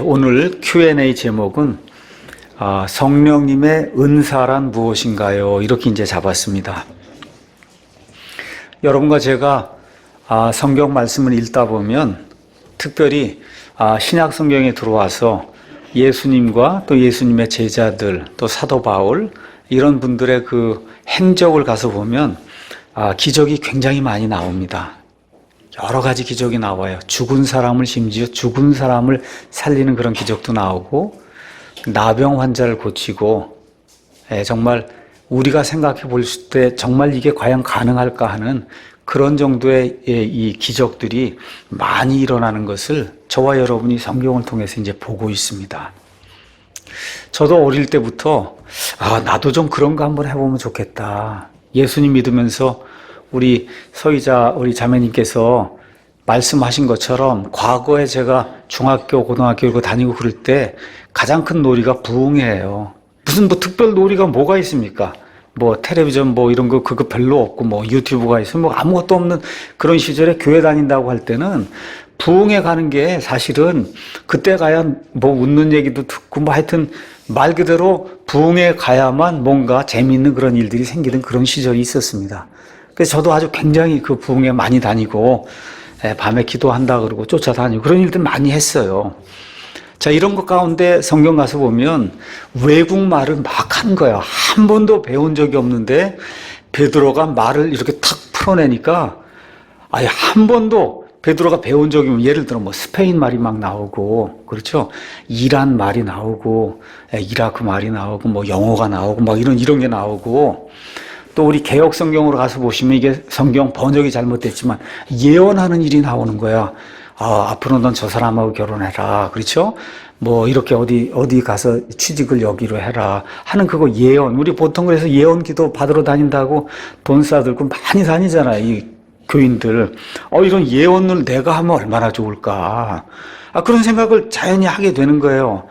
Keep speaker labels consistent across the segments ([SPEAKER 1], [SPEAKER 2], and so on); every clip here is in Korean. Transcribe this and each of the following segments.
[SPEAKER 1] 오늘 Q&A 제목은 성령님의 은사란 무엇인가요? 이렇게 이제 잡았습니다. 여러분과 제가 성경 말씀을 읽다 보면 특별히 신약 성경에 들어와서 예수님과 또 예수님의 제자들, 또 사도 바울 이런 분들의 그 행적을 가서 보면 기적이 굉장히 많이 나옵니다. 여러 가지 기적이 나와요. 죽은 사람을, 심지어 죽은 사람을 살리는 그런 기적도 나오고, 나병 환자를 고치고, 정말 우리가 생각해 볼 때 정말 이게 과연 가능할까 하는 그런 정도의 이 기적들이 많이 일어나는 것을 저와 여러분이 성경을 통해서 이제 보고 있습니다. 저도 어릴 때부터 나도 좀 그런 거 한번 해보면 좋겠다. 예수님 믿으면서 우리 우리 자매님께서 말씀하신 것처럼 과거에 제가 중학교, 고등학교 이거 다니고 그럴 때 가장 큰 놀이가 부흥회예요. 무슨 특별 놀이가 뭐가 있습니까? 텔레비전 이런 거 그거 별로 없고 유튜브가 있으면 아무것도 없는 그런 시절에 교회 다닌다고 할 때는 부흥회 가는 게 사실은 그때 가야 웃는 얘기도 듣고 하여튼 말 그대로 부흥회 가야만 뭔가 재미있는 그런 일들이 생기는 그런 시절이 있었습니다. 그래서 저도 아주 굉장히 그 부흥회 많이 다니고 밤에 기도한다 그러고 쫓아다니고 그런 일들 많이 했어요. 자, 이런 것 가운데 성경 가서 보면 외국말을 막 한 거야. 한 번도 배운 적이 없는데 베드로가 말을 이렇게 탁 풀어내니까 아예 한 번도 베드로가 배운 적이 없는, 예를 들어 스페인 말이 막 나오고, 그렇죠? 이란 말이 나오고, 이라크 말이 나오고, 영어가 나오고, 이런 게 나오고, 또 우리 개역 성경으로 가서 보시면 이게 성경 번역이 잘못됐지만 예언하는 일이 나오는 거야. 앞으로 넌 저 사람하고 결혼해라. 그렇죠? 이렇게 어디 가서 취직을 여기로 해라 하는 그거 예언. 우리 보통 그래서 예언 기도 받으러 다닌다고 돈 싸들고 많이 다니잖아요. 이 교인들. 이런 예언을 내가 하면 얼마나 좋을까. 그런 생각을 자연히 하게 되는 거예요.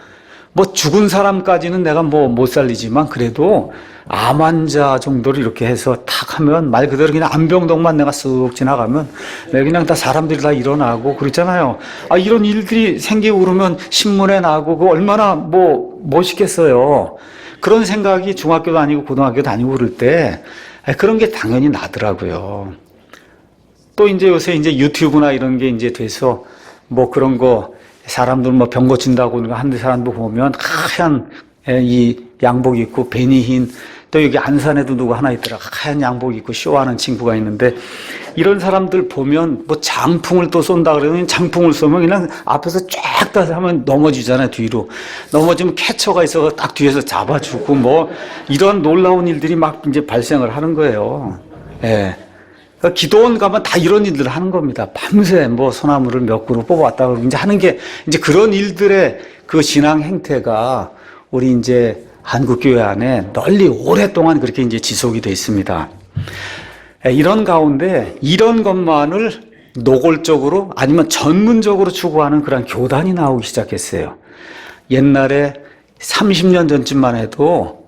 [SPEAKER 1] 죽은 사람까지는 내가 못 살리지만 그래도 암 환자 정도로 이렇게 해서 탁 하면 말 그대로 그냥 암병동만 내가 쓱 지나가면 내가 그냥 다 사람들이 다 일어나고 그렇잖아요. 이런 일들이 생기고 그러면 신문에 나고 그거 얼마나 멋있겠어요. 그런 생각이 중학교 다니고 고등학교 다니고 그럴 때 그런 게 당연히 나더라고요. 또 이제 요새 유튜브나 이런 게 이제 돼서 그런 거 사람들 병 고친다고 하는 사람도 보면 하얀 이 양복 입고 베니 흰, 또 여기 안산에도 누구 하나 있더라. 하얀 양복 입고 쇼하는 친구가 있는데 이런 사람들 보면 장풍을 또 쏜다 그러면 장풍을 쏘면 그냥 앞에서 쫙 다 하면 넘어지잖아요. 뒤로 넘어지면 캐쳐가 있어서 딱 뒤에서 잡아주고 이런 놀라운 일들이 막 이제 발생을 하는 거예요. 기도원 가면 다 이런 일들을 하는 겁니다. 밤새 소나무를 몇 그루 뽑아왔다 그러고 이제 하는 게 이제 그런 일들의 그 신앙 행태가 우리 이제 한국교회 안에 널리 오랫동안 그렇게 이제 지속이 되어 있습니다. 이런 가운데 이런 것만을 노골적으로 아니면 전문적으로 추구하는 그런 교단이 나오기 시작했어요. 옛날에 30년 전쯤만 해도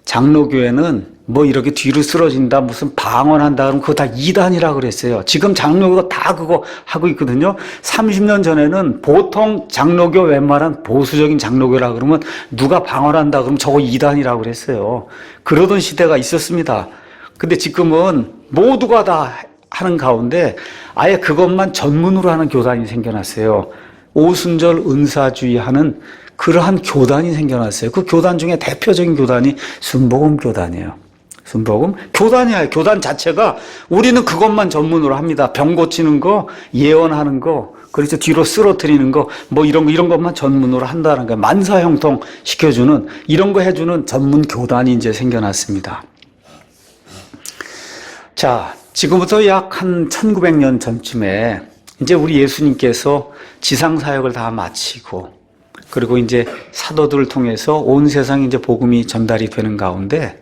[SPEAKER 1] 장로교회는 이렇게 뒤로 쓰러진다, 무슨 방언한다, 그러면 그거 다 이단이라 그랬어요. 지금 장로교가 다 그거 하고 있거든요. 30년 전에는 보통 장로교 웬만한 보수적인 장로교라 그러면 누가 방언한다 그러면 저거 이단이라 그랬어요. 그러던 시대가 있었습니다. 근데 지금은 모두가 다 하는 가운데 아예 그것만 전문으로 하는 교단이 생겨났어요. 오순절 은사주의 하는 그러한 교단이 생겨났어요. 그 교단 중에 대표적인 교단이 순복음 교단이에요. 순복음 교단이에요. 교단 자체가 우리는 그것만 전문으로 합니다. 병 고치는 거, 예언하는 거, 그래서 뒤로 쓰러뜨리는 거, 이런 것만 전문으로 한다는 거예요. 만사형통 시켜주는 이런 거 해주는 전문 교단이 이제 생겨났습니다. 자, 지금부터 약 한 1900년 전쯤에 이제 우리 예수님께서 지상 사역을 다 마치고 그리고 이제 사도들을 통해서 온 세상에 이제 복음이 전달이 되는 가운데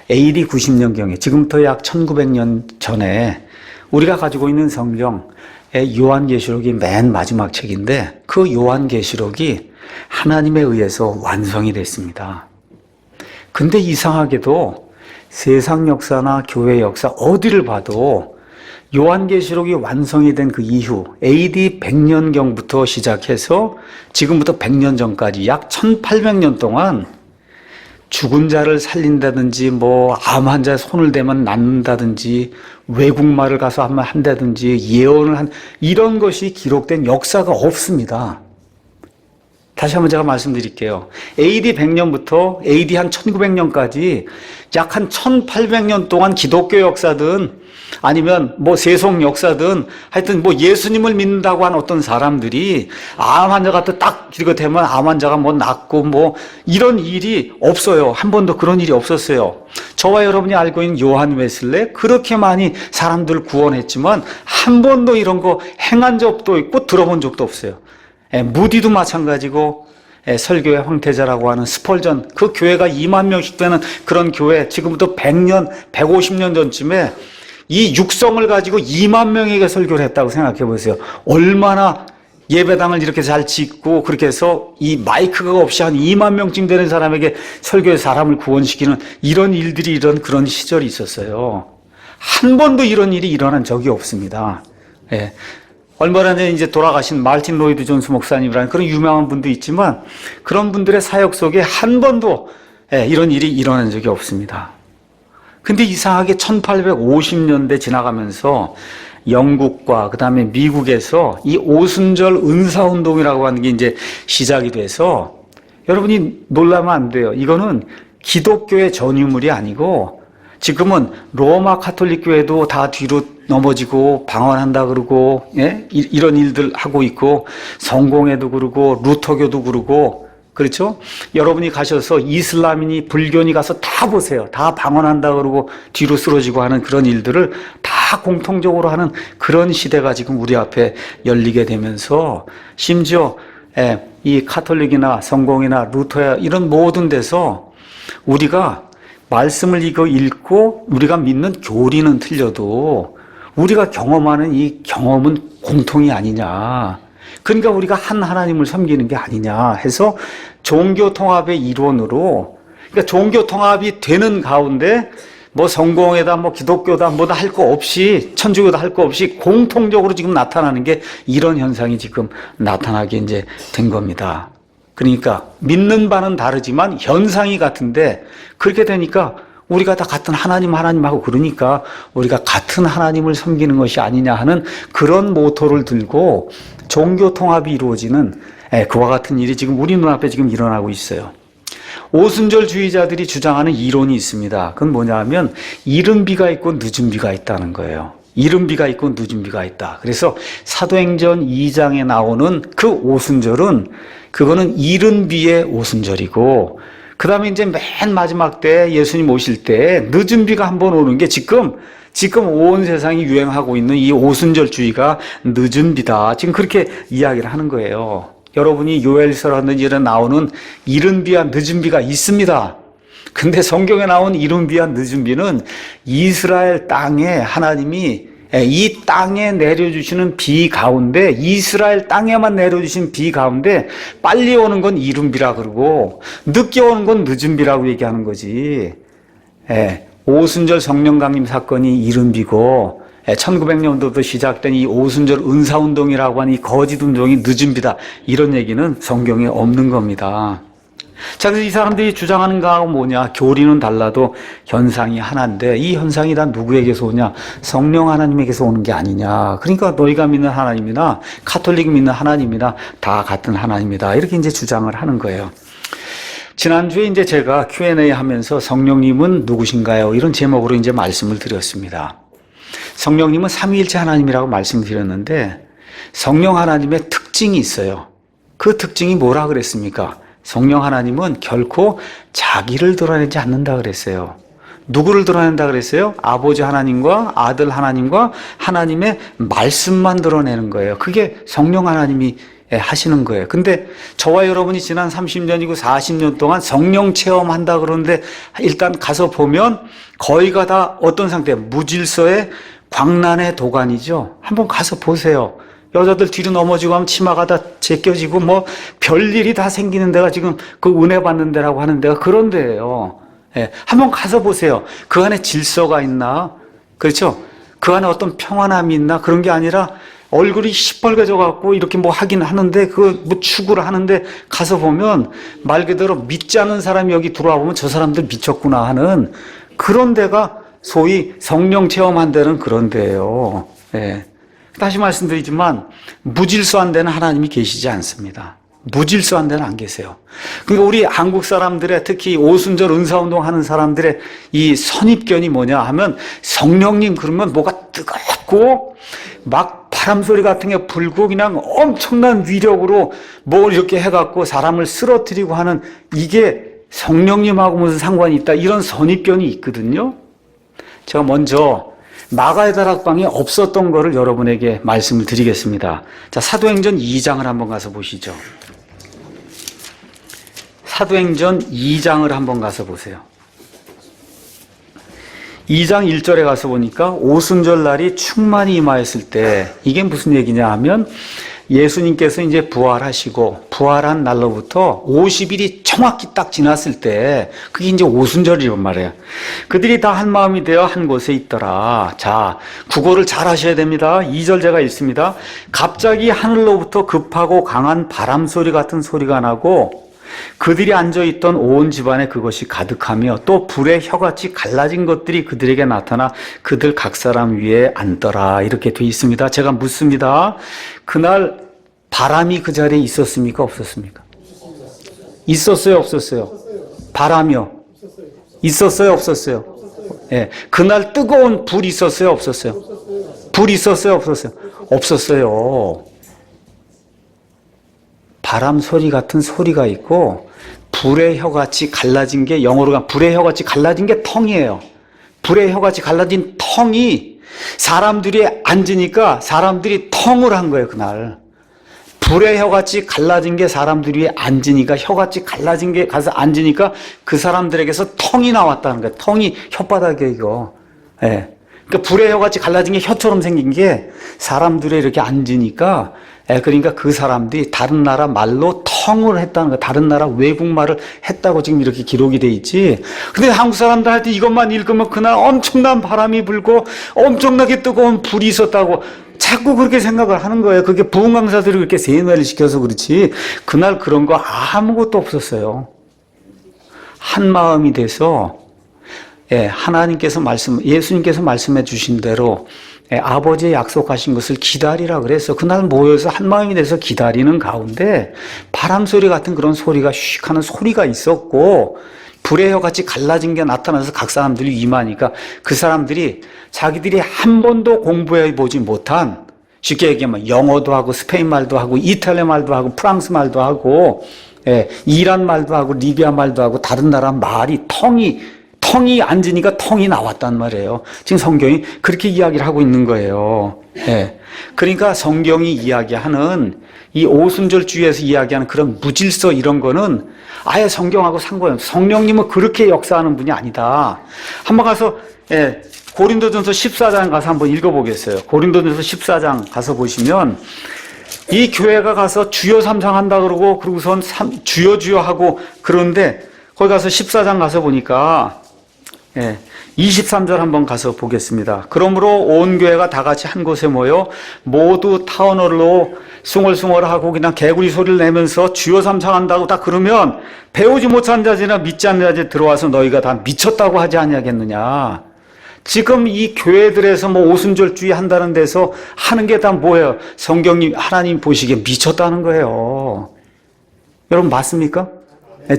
[SPEAKER 1] AD 90년경에 지금부터 약 1900년 전에 우리가 가지고 있는 성경의 요한계시록이 맨 마지막 책인데 그 요한계시록이 하나님에 의해서 완성이 됐습니다. 근데 이상하게도 세상 역사나 교회 역사 어디를 봐도 요한계시록이 완성이 된 그 이후 AD 100년경부터 시작해서 지금부터 100년 전까지 약 1800년 동안 죽은 자를 살린다든지 암 환자에 손을 대면 낫는다든지 외국말을 가서 하면 한다든지 예언을 한 이런 것이 기록된 역사가 없습니다. 다시 한번 제가 말씀드릴게요. AD 100년부터 AD 한 1900년까지 약 한 1800년 동안 기독교 역사든 아니면 세속 역사든 하여튼 예수님을 믿는다고 한 어떤 사람들이 암 환자가 또 딱 이렇게 되면 암 환자가 낫고 이런 일이 없어요. 한 번도 그런 일이 없었어요. 저와 여러분이 알고 있는 요한 웨슬레 그렇게 많이 사람들 구원했지만 한 번도 이런 거 행한 적도 있고 들어본 적도 없어요. 무디도 마찬가지고 설교의 황태자라고 하는 스펄전 그 교회가 2만 명씩 되는 그런 교회 지금부터 100년, 150년 전쯤에 이 육성을 가지고 2만 명에게 설교를 했다고 생각해 보세요. 얼마나 예배당을 이렇게 잘 짓고 그렇게 해서 이 마이크가 없이 한 2만 명쯤 되는 사람에게 설교의 사람을 구원시키는 이런 일들이 이런 그런 시절이 있었어요. 한 번도 이런 일이 일어난 적이 없습니다. 얼마 전에 이제 돌아가신 말틴 로이드 존스 목사님이라는 그런 유명한 분도 있지만 그런 분들의 사역 속에 한 번도 이런 일이 일어난 적이 없습니다. 근데 이상하게 1850년대 지나가면서 영국과 그다음에 미국에서 이 오순절 은사운동이라고 하는 게 이제 시작이 돼서 여러분이 놀라면 안 돼요. 이거는 기독교의 전유물이 아니고 지금은 로마 카톨릭 교회도 다 뒤로 넘어지고 방언한다 그러고 이런 일들 하고 있고 성공회도 그러고 루터교도 그러고 그렇죠? 여러분이 가셔서 이슬람이니 불교니 가서 다 보세요. 다 방언한다 그러고 뒤로 쓰러지고 하는 그런 일들을 다 공통적으로 하는 그런 시대가 지금 우리 앞에 열리게 되면서 심지어 이 카톨릭이나 성공이나 루터야 이런 모든 데서 우리가 말씀을 읽고 우리가 믿는 교리는 틀려도 우리가 경험하는 이 경험은 공통이 아니냐. 그러니까 우리가 한 하나님을 섬기는 게 아니냐 해서 종교 통합의 일원으로 그러니까 종교 통합이 되는 가운데 성공회다 기독교다 뭐다 할 거 없이 천주교다 할 거 없이 공통적으로 지금 나타나는 게 이런 현상이 지금 나타나게 이제 된 겁니다. 그러니까 믿는 바는 다르지만 현상이 같은데 그렇게 되니까 우리가 다 같은 하나님하고 그러니까 우리가 같은 하나님을 섬기는 것이 아니냐 하는 그런 모토를 들고 종교 통합이 이루어지는 그와 같은 일이 지금 우리 눈앞에 지금 일어나고 있어요. 오순절주의자들이 주장하는 이론이 있습니다. 그건 뭐냐 하면 이른 비가 있고 늦은 비가 있다는 거예요. 이른 비가 있고 늦은 비가 있다. 그래서 사도행전 2장에 나오는 그 오순절은 그거는 이른 비의 오순절이고 그 다음에 이제 맨 마지막 때 예수님 오실 때 늦은 비가 한번 오는 게 지금 온 세상이 유행하고 있는 이 오순절주의가 늦은 비다. 지금 그렇게 이야기를 하는 거예요. 여러분이 요엘서라는 일에 나오는 이른 비와 늦은 비가 있습니다. 근데 성경에 나온 이른 비와 늦은 비는 이스라엘 땅에 하나님이 이 땅에 내려주시는 비 가운데 이스라엘 땅에만 내려주신 비 가운데 빨리 오는 건 이른 비라 그러고 늦게 오는 건 늦은 비라고 얘기하는 거지. 오순절 성령 강림 사건이 이른 비고 1900년도부터 시작된 이 오순절 은사운동이라고 하는 이 거짓 운동이 늦은 비다. 이런 얘기는 성경에 없는 겁니다. 자, 그래서 이 사람들이 주장하는 거하고 뭐냐? 교리는 달라도 현상이 하나인데 이 현상이 다 누구에게서 오냐? 성령 하나님에게서 오는 게 아니냐? 그러니까 너희가 믿는 하나님이나 카톨릭 믿는 하나님이나 다 같은 하나님이다. 이렇게 이제 주장을 하는 거예요. 지난주에 이제 제가 Q&A 하면서 성령님은 누구신가요? 이런 제목으로 이제 말씀을 드렸습니다. 성령님은 삼위일체 하나님이라고 말씀드렸는데 성령 하나님의 특징이 있어요. 그 특징이 뭐라 그랬습니까? 성령 하나님은 결코 자기를 드러내지 않는다 그랬어요. 누구를 드러낸다 그랬어요? 아버지 하나님과 아들 하나님과 하나님의 말씀만 드러내는 거예요. 그게 성령 하나님이 하시는 거예요. 근데 저와 여러분이 지난 30년이고 40년 동안 성령 체험한다 그러는데 일단 가서 보면 거의가 다 어떤 상태? 무질서의 광란의 도가니죠. 한번 가서 보세요. 여자들 뒤로 넘어지고 하면 치마가 다 제껴지고 별일이 다 생기는 데가 지금 그 은혜 받는 데라고 하는 데가 그런 데예요. 한번 가서 보세요. 그 안에 질서가 있나? 그렇죠? 그 안에 어떤 평안함이 있나? 그런 게 아니라 얼굴이 시뻘개져 갖고 이렇게 뭐 하긴 하는데 그 뭐 추구를 하는데 가서 보면 말 그대로 믿지 않는 사람이 여기 들어와 보면 저 사람들 미쳤구나 하는 그런 데가 소위 성령 체험한 데는 그런 데예요. 예. 다시 말씀드리지만 무질서한 데는 하나님이 계시지 않습니다. 무질서한 데는 안 계세요. 그러니까 우리 한국 사람들의 특히 오순절 은사운동 하는 사람들의 이 선입견이 뭐냐 하면 성령님 그러면 뭐가 뜨겁고 막 바람소리 같은 게 불고 그냥 엄청난 위력으로 뭘 이렇게 해갖고 사람을 쓰러뜨리고 하는 이게 성령님하고 무슨 상관이 있다 이런 선입견이 있거든요. 제가 먼저 마가의 다락방에 없었던 거를 여러분에게 말씀을 드리겠습니다. 자, 사도행전 2장을 한번 가서 보시죠. 사도행전 2장을 한번 가서 보세요. 2장 1절에 가서 보니까 오순절 날이 충만히 임하였을 때 이게 무슨 얘기냐 하면 예수님께서 이제 부활하시고 부활한 날로부터 50일이 정확히 딱 지났을 때 그게 이제 오순절이란 말이에요. 그들이 다 한 마음이 되어 한 곳에 있더라. 자, 국어를 잘 하셔야 됩니다. 2절 제가 읽습니다. 갑자기 하늘로부터 급하고 강한 바람 소리 같은 소리가 나고 그들이 앉아있던 온 집안에 그것이 가득하며 또 불의 혀같이 갈라진 것들이 그들에게 나타나 그들 각 사람 위에 앉더라. 이렇게 돼 있습니다. 제가 묻습니다. 그날 바람이 그 자리에 있었습니까? 없었습니까? 있었어요? 없었어요? 바람이요? 있었어요? 없었어요? 예. 그날 뜨거운 불 있었어요? 없었어요? 불 있었어요? 없었어요? 없었어요. 바람 소리 같은 소리가 있고 불의 혀같이 갈라진 게 영어로 불의 혀같이 갈라진 게 텅이에요. 불의 혀같이 갈라진 텅이 사람들이 앉으니까 사람들이 텅을 한 거예요. 그날 불의 혀같이 갈라진 게 사람들이 앉으니까 혀같이 갈라진 게 가서 앉으니까 그 사람들에게서 텅이 나왔다는 거예요. 텅이 혓바닥에 이거. 예. 그러니까 불의 혀같이 갈라진 게 혀처럼 생긴 게 사람들이 이렇게 앉으니까 그러니까 그 사람들이 다른 나라 말로 텅을 했다는 거야. 다른 나라 외국말을 했다고 지금 이렇게 기록이 돼 있지. 근데 한국 사람들한테 이것만 읽으면 그날 엄청난 바람이 불고 엄청나게 뜨거운 불이 있었다고 자꾸 그렇게 생각을 하는 거예요. 그게 부흥 강사들이 그렇게 세뇌를 시켜서 그렇지. 그날 그런 거 아무것도 없었어요. 한 마음이 돼서 하나님께서 예수님께서 말씀해 주신 대로 아버지의 약속하신 것을 기다리라 그래서 그날 모여서 한 마음이 돼서 기다리는 가운데 바람소리 같은 그런 소리가 휙 하는 소리가 있었고 불의 혀같이 갈라진 게 나타나서 각 사람들이 임하니까 그 사람들이 자기들이 한 번도 공부해 보지 못한 쉽게 얘기하면 영어도 하고 스페인 말도 하고 이탈리아 말도 하고 프랑스 말도 하고 이란 말도 하고 리비아 말도 하고 다른 나라 말이 텅이 앉으니까 텅이 나왔단 말이에요. 지금 성경이 그렇게 이야기를 하고 있는 거예요. 그러니까 성경이 이야기하는 이 오순절주의에서 이야기하는 그런 무질서 이런 거는 아예 성경하고 상관없어요. 성령님은 그렇게 역사하는 분이 아니다. 한번 가서 고린도전서 14장 가서 한번 읽어보겠어요. 고린도전서 14장 가서 보시면 이 교회가 가서 주여 삼상한다 그러고 그러고선 주여 주여 하고 그러는데 거기 가서 14장 가서 보니까 23절 한번 가서 보겠습니다. 그러므로 온 교회가 다 같이 한 곳에 모여 모두 타언어로 숭얼숭얼하고 그냥 개구리 소리를 내면서 주여 삼상한다고 다 그러면 배우지 못한 자들이나 믿지 않는 자들 들어와서 너희가 다 미쳤다고 하지 아니하겠느냐. 지금 이 교회들에서 뭐 오순절주의 한다는 데서 하는 게 다 뭐예요? 성경님 하나님 보시기에 미쳤다는 거예요. 여러분 맞습니까?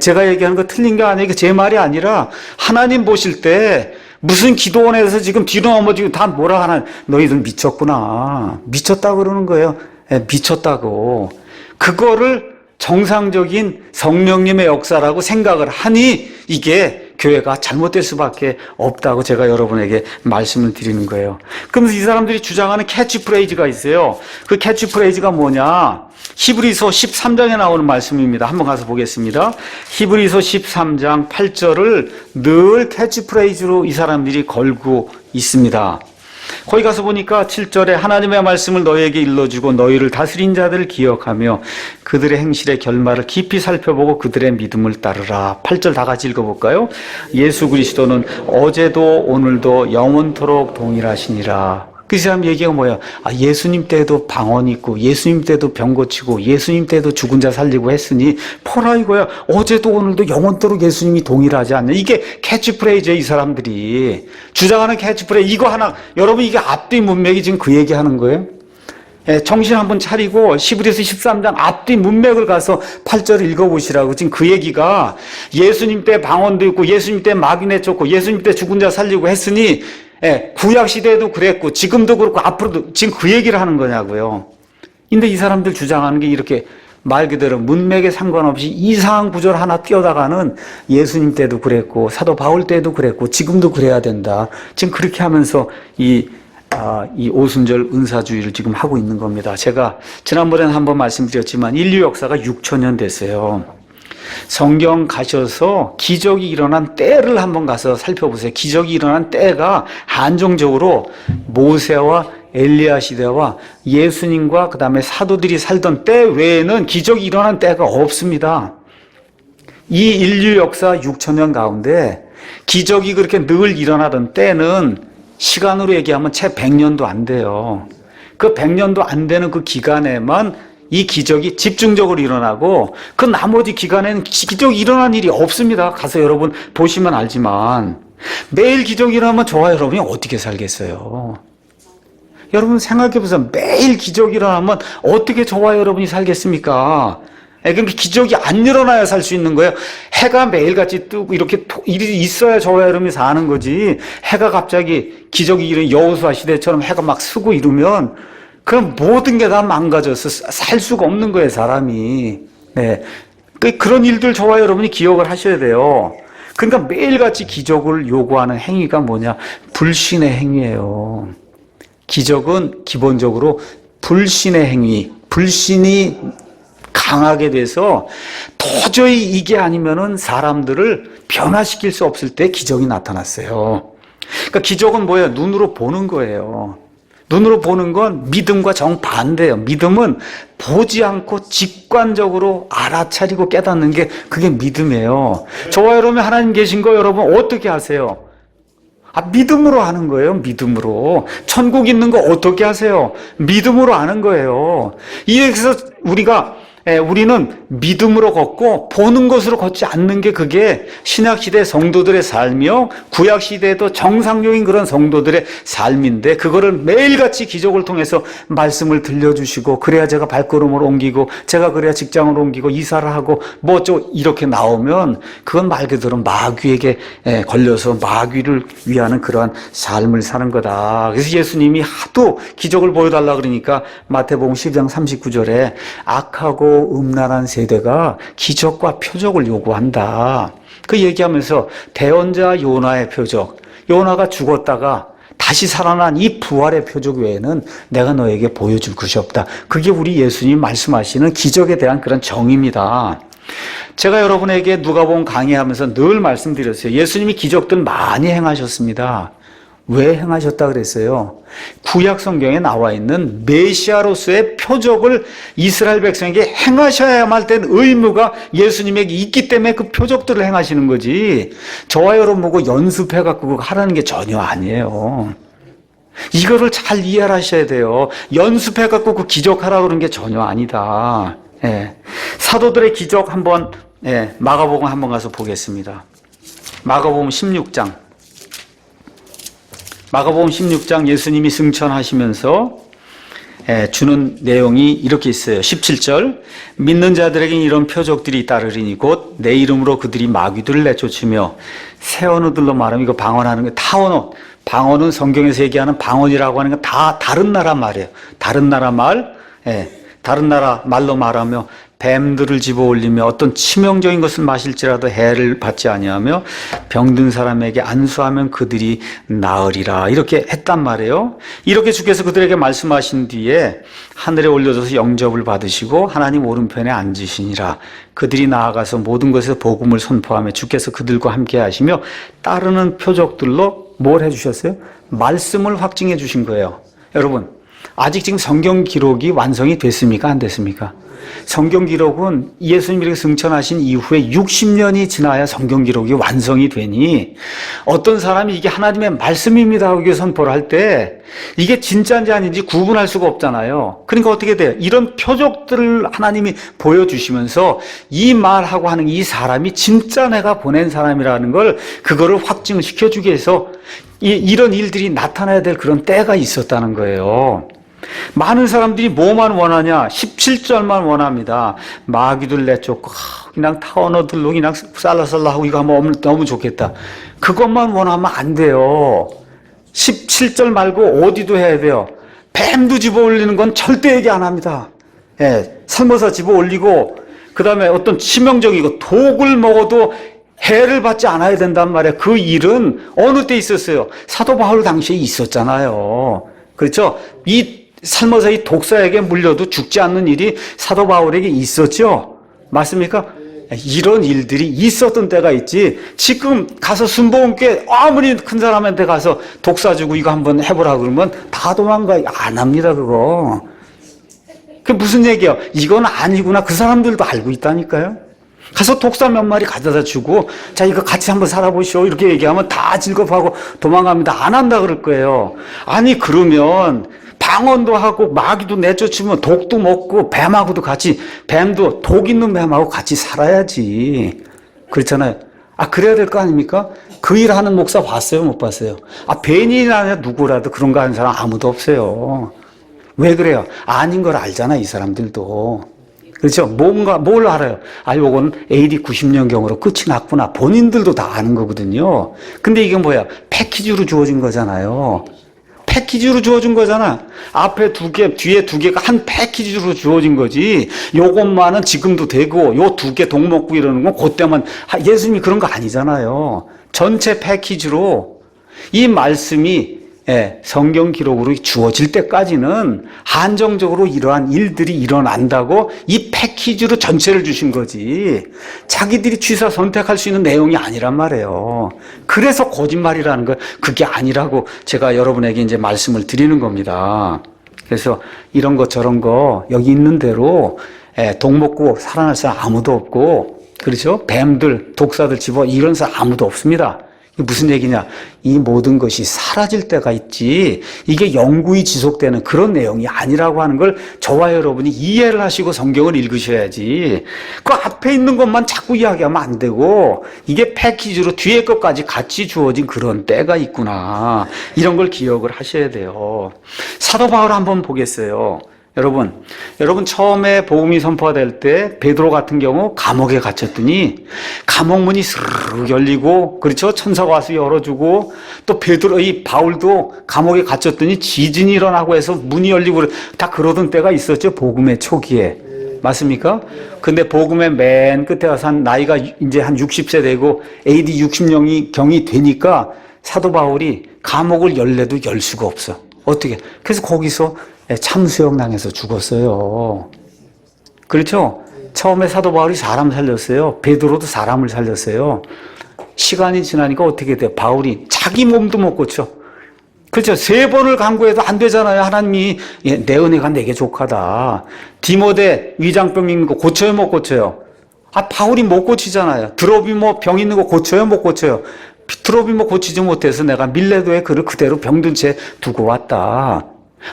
[SPEAKER 1] 제가 얘기하는 거 틀린 게 아니에요. 제 말이 아니라 하나님 보실 때 무슨 기도원에서 지금 뒤로 넘어지고 다 뭐라 하나 너희들 미쳤구나. 미쳤다고 그러는 거예요. 미쳤다고. 그거를 정상적인 성령님의 역사라고 생각을 하니 이게 교회가 잘못될 수밖에 없다고 제가 여러분에게 말씀을 드리는 거예요. 그러면서 이 사람들이 주장하는 캐치프레이즈가 있어요. 그 캐치프레이즈가 뭐냐? 히브리서 13장에 나오는 말씀입니다. 한번 가서 보겠습니다. 히브리서 13장 8절을 늘 캐치프레이즈로 이 사람들이 걸고 있습니다. 거기 가서 보니까 7절에 하나님의 말씀을 너희에게 일러주고 너희를 다스린 자들을 기억하며 그들의 행실의 결말을 깊이 살펴보고 그들의 믿음을 따르라. 8절 다 같이 읽어볼까요? 예수 그리스도는 어제도 오늘도 영원토록 동일하시니라. 그 사람 얘기가 뭐야? 예수님 때도 방언 있고 예수님 때도 병 고치고 예수님 때도 죽은 자 살리고 했으니 포라 이거야. 어제도 오늘도 영원토록 예수님이 동일하지 않냐. 이게 캐치프레이즈예요. 이 사람들이 주장하는 캐치프레이즈. 이거 하나, 여러분 이게 앞뒤 문맥이 지금 그 얘기하는 거예요. 정신 한번 차리고 히브리서 13장 앞뒤 문맥을 가서 8절을 읽어보시라고. 지금 그 얘기가 예수님 때 방언도 있고 예수님 때 마귀 내쫓고 예수님 때 죽은 자 살리고 했으니 구약 시대에도 그랬고 지금도 그렇고 앞으로도 지금 그 얘기를 하는 거냐고요. 근데 이 사람들 주장하는 게 이렇게 말 그대로 문맥에 상관없이 이상한 구절 하나 띄어다가는 예수님 때도 그랬고 사도 바울 때도 그랬고 지금도 그래야 된다. 지금 그렇게 하면서 이 오순절 은사주의를 지금 하고 있는 겁니다. 제가 지난번에는 한번 말씀드렸지만 인류 역사가 6,000년 됐어요. 성경 가셔서 기적이 일어난 때를 한번 가서 살펴보세요. 기적이 일어난 때가 한정적으로 모세와 엘리야 시대와 예수님과 그 다음에 사도들이 살던 때 외에는 기적이 일어난 때가 없습니다. 이 인류 역사 6,000년 가운데 기적이 그렇게 늘 일어나던 때는 시간으로 얘기하면 채 100년도 안 돼요. 그 100년도 안 되는 그 기간에만 이 기적이 집중적으로 일어나고 그 나머지 기간에는 기적이 일어난 일이 없습니다. 가서 여러분 보시면 알지만 매일 기적이 일어나면 저와 여러분이 어떻게 살겠어요? 여러분 생각해보세요. 매일 기적이 일어나면 어떻게 저와 여러분이 살겠습니까? 그러니까 기적이 안 일어나야 살 수 있는 거예요. 해가 매일같이 뜨고 이렇게 일이 있어야 저와 여러분이 사는 거지. 해가 갑자기 기적이 일어나 여호수아 시대처럼 해가 막 쓰고 이러면 그럼 모든 게 다 망가져서 살 수가 없는 거예요, 사람이. 네. 그런 일들 저와 여러분이 기억을 하셔야 돼요. 그러니까 매일같이 기적을 요구하는 행위가 뭐냐? 불신의 행위예요. 기적은 기본적으로 불신의 행위, 불신이 강하게 돼서 도저히 이게 아니면은 사람들을 변화시킬 수 없을 때 기적이 나타났어요. 그러니까 기적은 뭐예요? 눈으로 보는 거예요. 눈으로 보는 건 믿음과 정반대예요. 믿음은 보지 않고 직관적으로 알아차리고 깨닫는 게 그게 믿음이에요. 저와 여러분 하나님 계신 거 여러분 어떻게 하세요? 믿음으로 하는 거예요. 믿음으로. 천국 있는 거 어떻게 하세요? 믿음으로 하는 거예요. 이래서 우리는 믿음으로 걷고 보는 것으로 걷지 않는 게 그게 신약시대 성도들의 삶이요 구약시대에도 정상적인 그런 성도들의 삶인데 그거를 매일같이 기적을 통해서 말씀을 들려주시고 그래야 제가 발걸음을 옮기고 제가 그래야 직장을 옮기고 이사를 하고 이렇게 나오면 그건 말 그대로 마귀에게 걸려서 마귀를 위하는 그러한 삶을 사는 거다. 그래서 예수님이 하도 기적을 보여달라 그러니까 마태복음 12장 39절에 악하고 음란한 세대가 기적과 표적을 요구한다. 그 얘기하면서 대언자 요나의 표적, 요나가 죽었다가 다시 살아난 이 부활의 표적 외에는 내가 너에게 보여줄 것이 없다. 그게 우리 예수님 말씀하시는 기적에 대한 그런 정의입니다. 제가 여러분에게 누가복음 강의하면서 늘 말씀드렸어요. 예수님이 기적들 많이 행하셨습니다. 왜 행하셨다 그랬어요? 구약 성경에 나와 있는 메시아로서의 표적을 이스라엘 백성에게 행하셔야만 된 의무가 예수님에게 있기 때문에 그 표적들을 행하시는 거지. 저와 여러분 보고 연습해갖고 하라는 게 전혀 아니에요. 이거를 잘 이해하셔야 돼요. 연습해갖고 그 기적하라고 그러는 게 전혀 아니다. 사도들의 기적 한번 마가복음 한번 가서 보겠습니다. 마가복음 16장. 마가복음 16장 예수님이 승천하시면서 주는 내용이 이렇게 있어요. 17절 믿는 자들에게 이런 표적들이 따르리니 곧 내 이름으로 그들이 마귀들을 내쫓으며 새 언어들로 말하면 이거 방언하는 게 타언어. 방언은 성경에서 얘기하는 방언이라고 하는 건 다 다른 나라 말이에요. 다른 나라 말, 다른 나라 말로 말하며 뱀들을 집어올리며 어떤 치명적인 것을 마실지라도 해를 받지 아니하며 병든 사람에게 안수하면 그들이 나으리라. 이렇게 했단 말이에요. 이렇게 주께서 그들에게 말씀하신 뒤에 하늘에 올려져서 영접을 받으시고 하나님 오른편에 앉으시니라. 그들이 나아가서 모든 것에서 복음을 선포하며 주께서 그들과 함께 하시며 따르는 표적들로 뭘 해주셨어요? 말씀을 확증해 주신 거예요. 여러분, 아직 지금 성경 기록이 완성이 됐습니까? 안 됐습니까? 성경 기록은 예수님이 이렇게 승천하신 이후에 60년이 지나야 성경 기록이 완성이 되니 어떤 사람이 이게 하나님의 말씀입니다 하고 선포를 할 때 이게 진짜인지 아닌지 구분할 수가 없잖아요. 그러니까 어떻게 돼요? 이런 표적들을 하나님이 보여주시면서 이 말하고 하는 이 사람이 진짜 내가 보낸 사람이라는 걸 그거를 확증을 시켜주기 위해서 이런 일들이 나타나야 될 그런 때가 있었다는 거예요. 많은 사람들이 뭐만 원하냐? 17절만 원합니다. 마귀들 내쫓고 그냥 타원어들로 그냥 살라살라하고 이거 하면 너무 좋겠다. 그것만 원하면 안 돼요. 17절 말고 어디도 해야 돼요. 뱀도 집어 올리는 건 절대 얘기 안 합니다. 예, 살모사 집어 올리고 그 다음에 어떤 치명적이고 독을 먹어도 해를 받지 않아야 된단 말이에요. 그 일은 어느 때 있었어요? 사도 바울 당시에 있었잖아요. 그렇죠? 이 살모사 이 독사에게 물려도 죽지 않는 일이 사도 바울에게 있었죠? 맞습니까? 이런 일들이 있었던 때가 있지. 지금 가서 순복음교회 아무리 큰 사람한테 가서 독사 주고 이거 한번 해보라 그러면 다 도망가. 안 합니다, 그거. 그게 무슨 얘기야? 이건 아니구나. 그 사람들도 알고 있다니까요. 가서 독사 몇 마리 가져다 주고 자 이거 같이 한번 살아보시오 이렇게 얘기하면 다 즐겁하고 도망갑니다. 안 한다 그럴 거예요. 아니 그러면 방언도 하고 마귀도 내쫓으면 독도 먹고 뱀하고도 같이 뱀도 독 있는 뱀하고 같이 살아야지. 그렇잖아요. 아 그래야 될 거 아닙니까? 그 일 하는 목사 봤어요? 못 봤어요? 아 벤이나 누구라도 그런 거 하는 사람 아무도 없어요. 왜 그래요? 아닌 걸 알잖아 이 사람들도. 그렇죠? 뭘 알아요? 아, 요건 AD 90년경으로 끝이 났구나. 본인들도 다 아는 거거든요. 근데 이게 뭐야? 패키지로 주어진 거잖아요. 패키지로 주어진 거잖아. 앞에 두 개, 뒤에 두 개가 한 패키지로 주어진 거지. 요것만은 지금도 되고, 요 두 개 독먹고 이러는 건 그때만, 예수님이 그런 거 아니잖아요. 전체 패키지로 이 말씀이 성경 기록으로 주어질 때까지는 한정적으로 이러한 일들이 일어난다고 이 패키지로 전체를 주신 거지. 자기들이 취사 선택할 수 있는 내용이 아니란 말이에요. 그래서 거짓말이라는 거 그게 아니라고 제가 여러분에게 이제 말씀을 드리는 겁니다. 그래서 이런 거 저런 거 여기 있는 대로 독 먹고 살아날 사람 아무도 없고, 그렇죠? 뱀들, 독사들 집어 이런 사람 아무도 없습니다. 무슨 얘기냐? 이 모든 것이 사라질 때가 있지 이게 영구히 지속되는 그런 내용이 아니라고 하는 걸 저와 여러분이 이해를 하시고 성경을 읽으셔야지 그 앞에 있는 것만 자꾸 이야기하면 안 되고 이게 패키지로 뒤에 것까지 같이 주어진 그런 때가 있구나. 이런 걸 기억을 하셔야 돼요. 사도 바울 한번 보겠어요. 여러분 처음에 복음이 선포가 될 때 베드로 같은 경우 감옥에 갇혔더니 감옥 문이 스르륵 열리고, 그렇죠? 천사가 와서 열어주고, 또 이 바울도 감옥에 갇혔더니 지진이 일어나고 해서 문이 열리고 다 그러던 때가 있었죠. 복음의 초기에. 맞습니까? 근데 복음의 맨 끝에 가서 나이가 이제 한 60세 되고 AD 60년이 경이 되니까 사도 바울이 감옥을 열래도 열 수가 없어. 어떻게? 그래서 거기서 참수형 당해서 죽었어요. 그렇죠? 처음에 사도 바울이 사람 살렸어요. 베드로도 사람을 살렸어요. 시간이 지나니까 어떻게 돼요? 바울이 자기 몸도 못 고쳐. 그렇죠? 3번을 간구해도 안 되잖아요. 하나님이 내 은혜가 내게 족하다. 디모데 위장병 있는 거 고쳐요? 못 고쳐요? 아, 바울이 못 고치잖아요. 드로비모 병 있는 거 고쳐요? 못 고쳐요? 드로비모 고치지 못해서 내가 밀레도에 그를 그대로 병든 채 두고 왔다.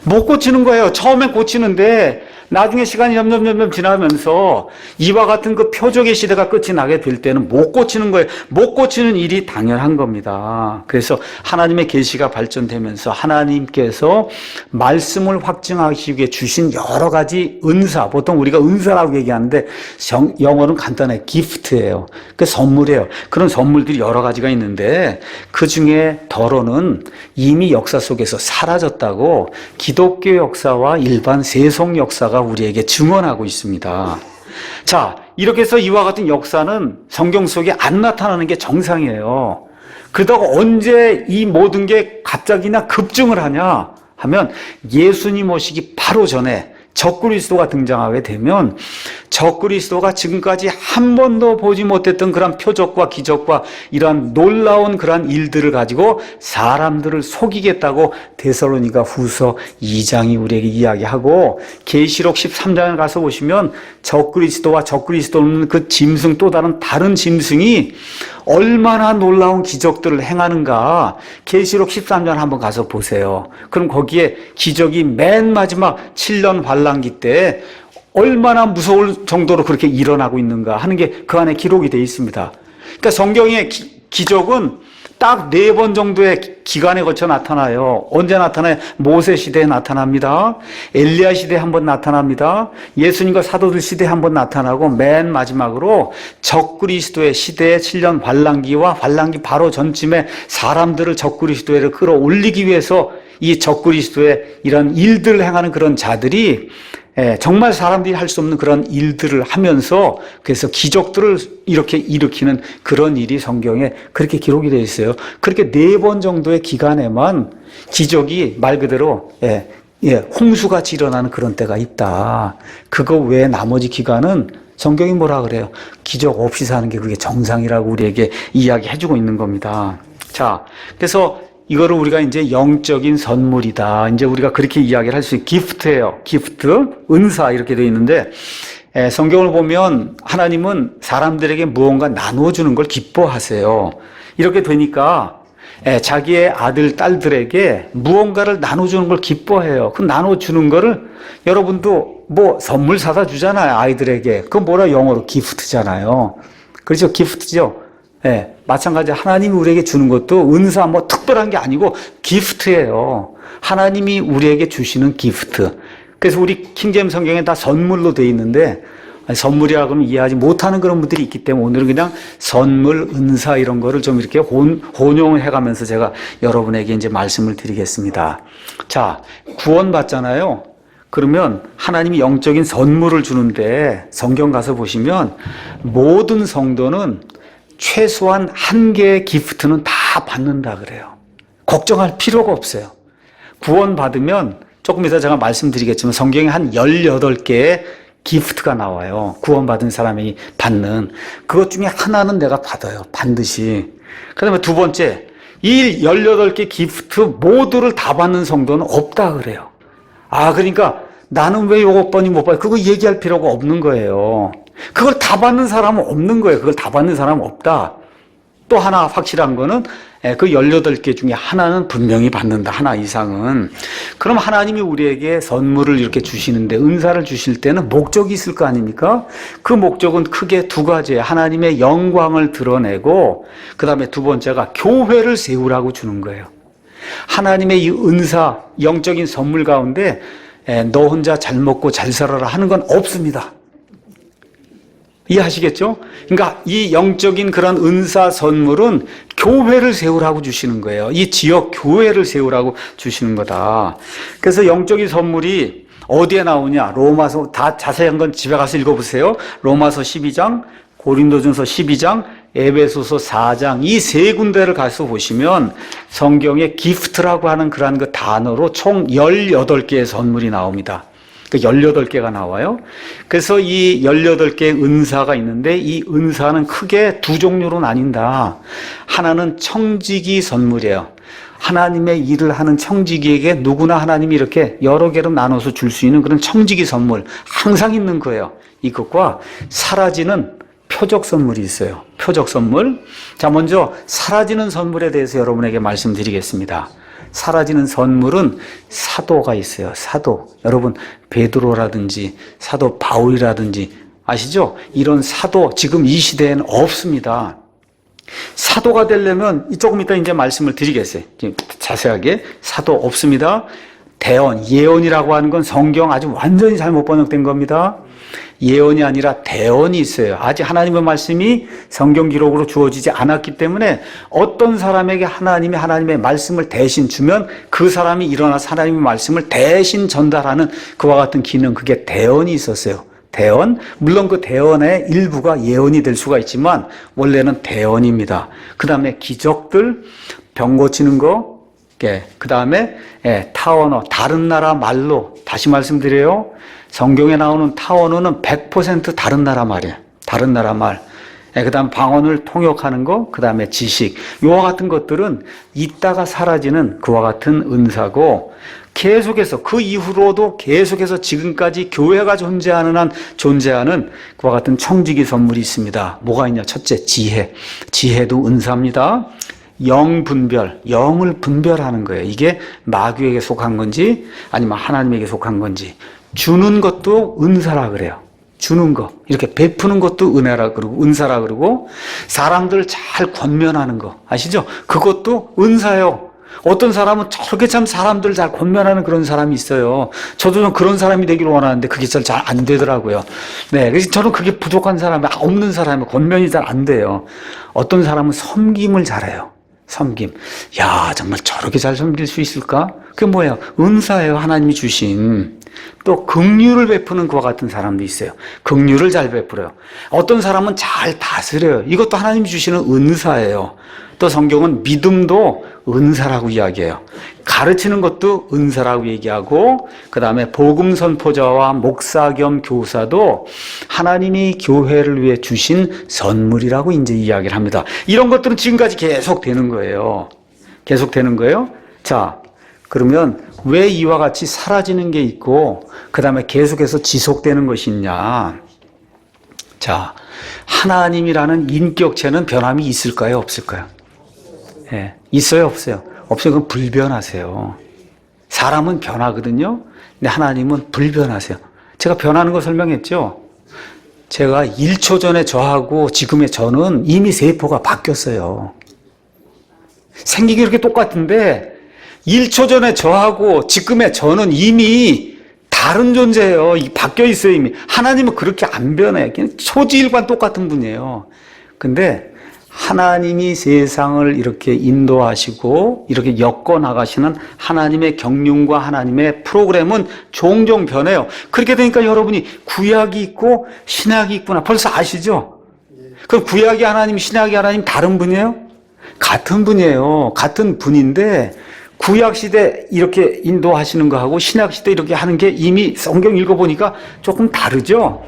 [SPEAKER 1] 못 고치는 거예요. 처음엔 고치는데 나중에 시간이 점점 지나면서 이와 같은 그 표적의 시대가 끝이 나게 될 때는 못 고치는 거예요. 못 고치는 일이 당연한 겁니다. 그래서 하나님의 계시가 발전되면서 하나님께서 말씀을 확증하시기 위해 주신 여러 가지 은사, 보통 우리가 은사라고 얘기하는데 영어는 간단해 기프트예요. 그 선물이에요. 그런 선물들이 여러 가지가 있는데 그 중에 더러는 이미 역사 속에서 사라졌다고 기독교 역사와 일반 세속 역사가 우리에게 증언하고 있습니다. 자, 이렇게 해서 이와 같은 역사는 성경 속에 안 나타나는 게 정상이에요. 그러다가 언제 이 모든 게 갑자기나 급증을 하냐 하면 예수님 오시기 바로 전에 적그리스도가 등장하게 되면 적그리스도가 지금까지 한 번도 보지 못했던 그런 표적과 기적과 이러한 놀라운 그런 일들을 가지고 사람들을 속이겠다고 데살로니가 후서 2장이 우리에게 이야기하고, 계시록 13장에 가서 보시면 적그리스도와 적그리스도는 그 짐승, 또 다른 짐승이 얼마나 놀라운 기적들을 행하는가, 계시록 13장 한번 가서 보세요. 그럼 거기에 기적이 맨 마지막 7년 환란기 때 얼마나 무서울 정도로 그렇게 일어나고 있는가 하는 게 그 안에 기록이 되어 있습니다. 그러니까 성경의 기적은 딱 4번 정도의 기간에 거쳐 나타나요. 언제 나타나요? 모세 시대에 나타납니다. 엘리야 시대에 한번 나타납니다. 예수님과 사도들 시대에 한번 나타나고, 맨 마지막으로 적그리스도의 시대의 7년 환란기와 환란기 바로 전쯤에 사람들을 적그리스도에 끌어올리기 위해서 이 적그리스도의 이런 일들을 행하는 그런 자들이 정말 사람들이 할 수 없는 그런 일들을 하면서, 그래서 기적들을 이렇게 일으키는 그런 일이 성경에 그렇게 기록이 되어 있어요. 그렇게 4번 정도의 기간에만 기적이 말 그대로 홍수같이 일어나는 그런 때가 있다. 그거 외에 나머지 기간은 성경이 뭐라 그래요? 기적 없이 사는 게 그게 정상이라고 우리에게 이야기해주고 있는 겁니다. 자, 그래서 이거를 우리가 이제 영적인 선물이다, 이제 우리가 그렇게 이야기를 할 수 있어요. 기프트예요. 기프트, 은사 이렇게 되어 있는데, 성경을 보면 하나님은 사람들에게 무언가 나누어주는 걸 기뻐하세요. 이렇게 되니까 자기의 아들, 딸들에게 무언가를 나눠주는 걸 기뻐해요. 그 나눠주는 거를 여러분도 뭐 선물 사다 주잖아요, 아이들에게. 그건 뭐라 영어로 기프트잖아요. 그렇죠? 기프트죠? 마찬가지 하나님이 우리에게 주는 것도 은사 뭐 특별한 게 아니고 기프트예요. 하나님이 우리에게 주시는 기프트. 그래서 우리 킹제임 성경에 다 선물로 되어 있는데, 선물이라고 하면 이해하지 못하는 그런 분들이 있기 때문에 오늘은 그냥 선물, 은사 이런 거를 좀 이렇게 혼용을 해가면서 제가 여러분에게 이제 말씀을 드리겠습니다. 자, 구원받잖아요. 그러면 하나님이 영적인 선물을 주는데, 성경 가서 보시면 모든 성도는 최소한 한 개의 기프트는 다 받는다 그래요. 걱정할 필요가 없어요. 구원받으면 조금 이따 제가 말씀드리겠지만 성경에 한 18개의 기프트가 나와요. 구원받은 사람이 받는. 그것 중에 하나는 내가 받아요. 반드시. 그 다음에 두 번째, 이 18개 기프트 모두를 다 받는 성도는 없다 그래요. 그러니까 나는 왜 요것 번이 못 받아요? 그거 얘기할 필요가 없는 거예요. 그걸 다 받는 사람은 없는 거예요. 그걸 다 받는 사람은 없다. 또 하나 확실한 거는 그 18개 중에 하나는 분명히 받는다. 하나 이상은. 그럼 하나님이 우리에게 선물을 이렇게 주시는데, 은사를 주실 때는 목적이 있을 거 아닙니까? 그 목적은 크게 두 가지예요. 하나님의 영광을 드러내고, 그 다음에 두 번째가 교회를 세우라고 주는 거예요. 하나님의 이 은사, 영적인 선물 가운데 너 혼자 잘 먹고 잘 살아라 하는 건 없습니다. 이해하시겠죠? 그러니까 이 영적인 그런 은사 선물은 교회를 세우라고 주시는 거예요. 이 지역 교회를 세우라고 주시는 거다. 그래서 영적인 선물이 어디에 나오냐? 로마서, 다 자세한 건 집에 가서 읽어보세요. 로마서 12장, 고린도전서 12장, 에베소서 4장, 이 세 군데를 가서 보시면 성경에 기프트라고 하는 그러한 그 단어로 총 18개의 선물이 나옵니다. 18개가 나와요. 그래서 이 18개의 은사가 있는데, 이 은사는 크게 두 종류로 나뉜다. 하나는 청지기 선물이에요. 하나님의 일을 하는 청지기에게 누구나 하나님이 이렇게 여러 개로 나눠서 줄 수 있는 그런 청지기 선물, 항상 있는 거예요. 이것과 사라지는 표적 선물이 있어요. 표적 선물. 자, 먼저 사라지는 선물에 대해서 여러분에게 말씀드리겠습니다. 사라지는 선물은 사도가 있어요. 사도. 여러분, 베드로라든지 사도 바울이라든지 아시죠? 이런 사도 지금 이 시대에는 없습니다. 사도가 되려면 조금 이따 이제 말씀을 드리겠어요. 자세하게. 사도 없습니다. 대언, 예언이라고 하는 건 성경 아주 완전히 잘못 번역된 겁니다. 예언이 아니라 대언이 있어요. 아직 하나님의 말씀이 성경 기록으로 주어지지 않았기 때문에 어떤 사람에게 하나님의 말씀을 대신 주면 그 사람이 일어나서 하나님의 말씀을 대신 전달하는 그와 같은 기능, 그게 대언이 있었어요. 대언, 물론 그 대언의 일부가 예언이 될 수가 있지만 원래는 대언입니다. 그 다음에 기적들, 병 고치는 거, 그 다음에 타언어, 다른 나라 말로. 다시 말씀드려요. 성경에 나오는 타언어는 100% 다른 나라 말이에요. 다른 나라 말. 그 다음 방언을 통역하는 거, 그 다음에 지식. 이와 같은 것들은 있다가 사라지는 그와 같은 은사고, 계속해서 그 이후로도 계속해서 지금까지 교회가 존재하는 한 존재하는 그와 같은 청지기 선물이 있습니다. 뭐가 있냐? 첫째, 지혜. 지혜도 은사입니다. 영 분별, 영을 분별하는 거예요. 이게 마귀에게 속한 건지 아니면 하나님에게 속한 건지. 주는 것도 은사라 그래요. 주는 거, 이렇게 베푸는 것도 은혜라 그러고 은사라 그러고, 사람들 잘 권면하는 거 아시죠? 그것도 은사요. 어떤 사람은 저렇게 참 사람들 잘 권면하는 그런 사람이 있어요. 저도 좀 그런 사람이 되기를 원하는데 그게 잘 안 되더라고요. 네, 그래서 저는 그게 부족한 사람이, 없는 사람이 권면이 잘 안 돼요. 어떤 사람은 섬김을 잘해요. 섬김. 야, 정말 저렇게 잘 섬길 수 있을까? 그게 뭐예요? 은사예요. 하나님이 주신. 또 긍휼을 베푸는 그와 같은 사람도 있어요. 긍휼을 잘 베풀어요. 어떤 사람은 잘 다스려요. 이것도 하나님이 주시는 은사예요. 또 성경은 믿음도 은사라고 이야기해요. 가르치는 것도 은사라고 얘기하고, 그 다음에 복음 선포자와 목사 겸 교사도 하나님이 교회를 위해 주신 선물이라고 이제 이야기를 합니다. 이런 것들은 지금까지 계속 되는 거예요. 계속 되는 거예요. 자, 그러면 왜 이와 같이 사라지는 게 있고 그 다음에 계속해서 지속되는 것이 있냐? 자, 하나님이라는 인격체는 변함이 있을까요? 없을까요? 예, 있어요? 없어요? 없어요. 그건 불변하세요. 사람은 변하거든요. 근데 하나님은 불변하세요. 제가 변하는 거 설명했죠? 제가 1초 전에 저하고 지금의 저는 이미 세포가 바뀌었어요. 생기기 이렇게 똑같은데 1초 전에 저하고 지금의 저는 이미 다른 존재예요. 바뀌어 있어요, 이미. 하나님은 그렇게 안 변해요. 그냥 초지일관 똑같은 분이에요. 근데 하나님이 세상을 이렇게 인도하시고 이렇게 엮어 나가시는 하나님의 경륜과 하나님의 프로그램은 종종 변해요. 그렇게 되니까 여러분이 구약이 있고 신약이 있구나. 벌써 아시죠? 그럼 구약이 하나님, 신약이 하나님 다른 분이에요? 같은 분이에요. 같은 분인데 구약 시대 이렇게 인도하시는 거하고 신약 시대 이렇게 하는 게 이미 성경 읽어보니까 조금 다르죠?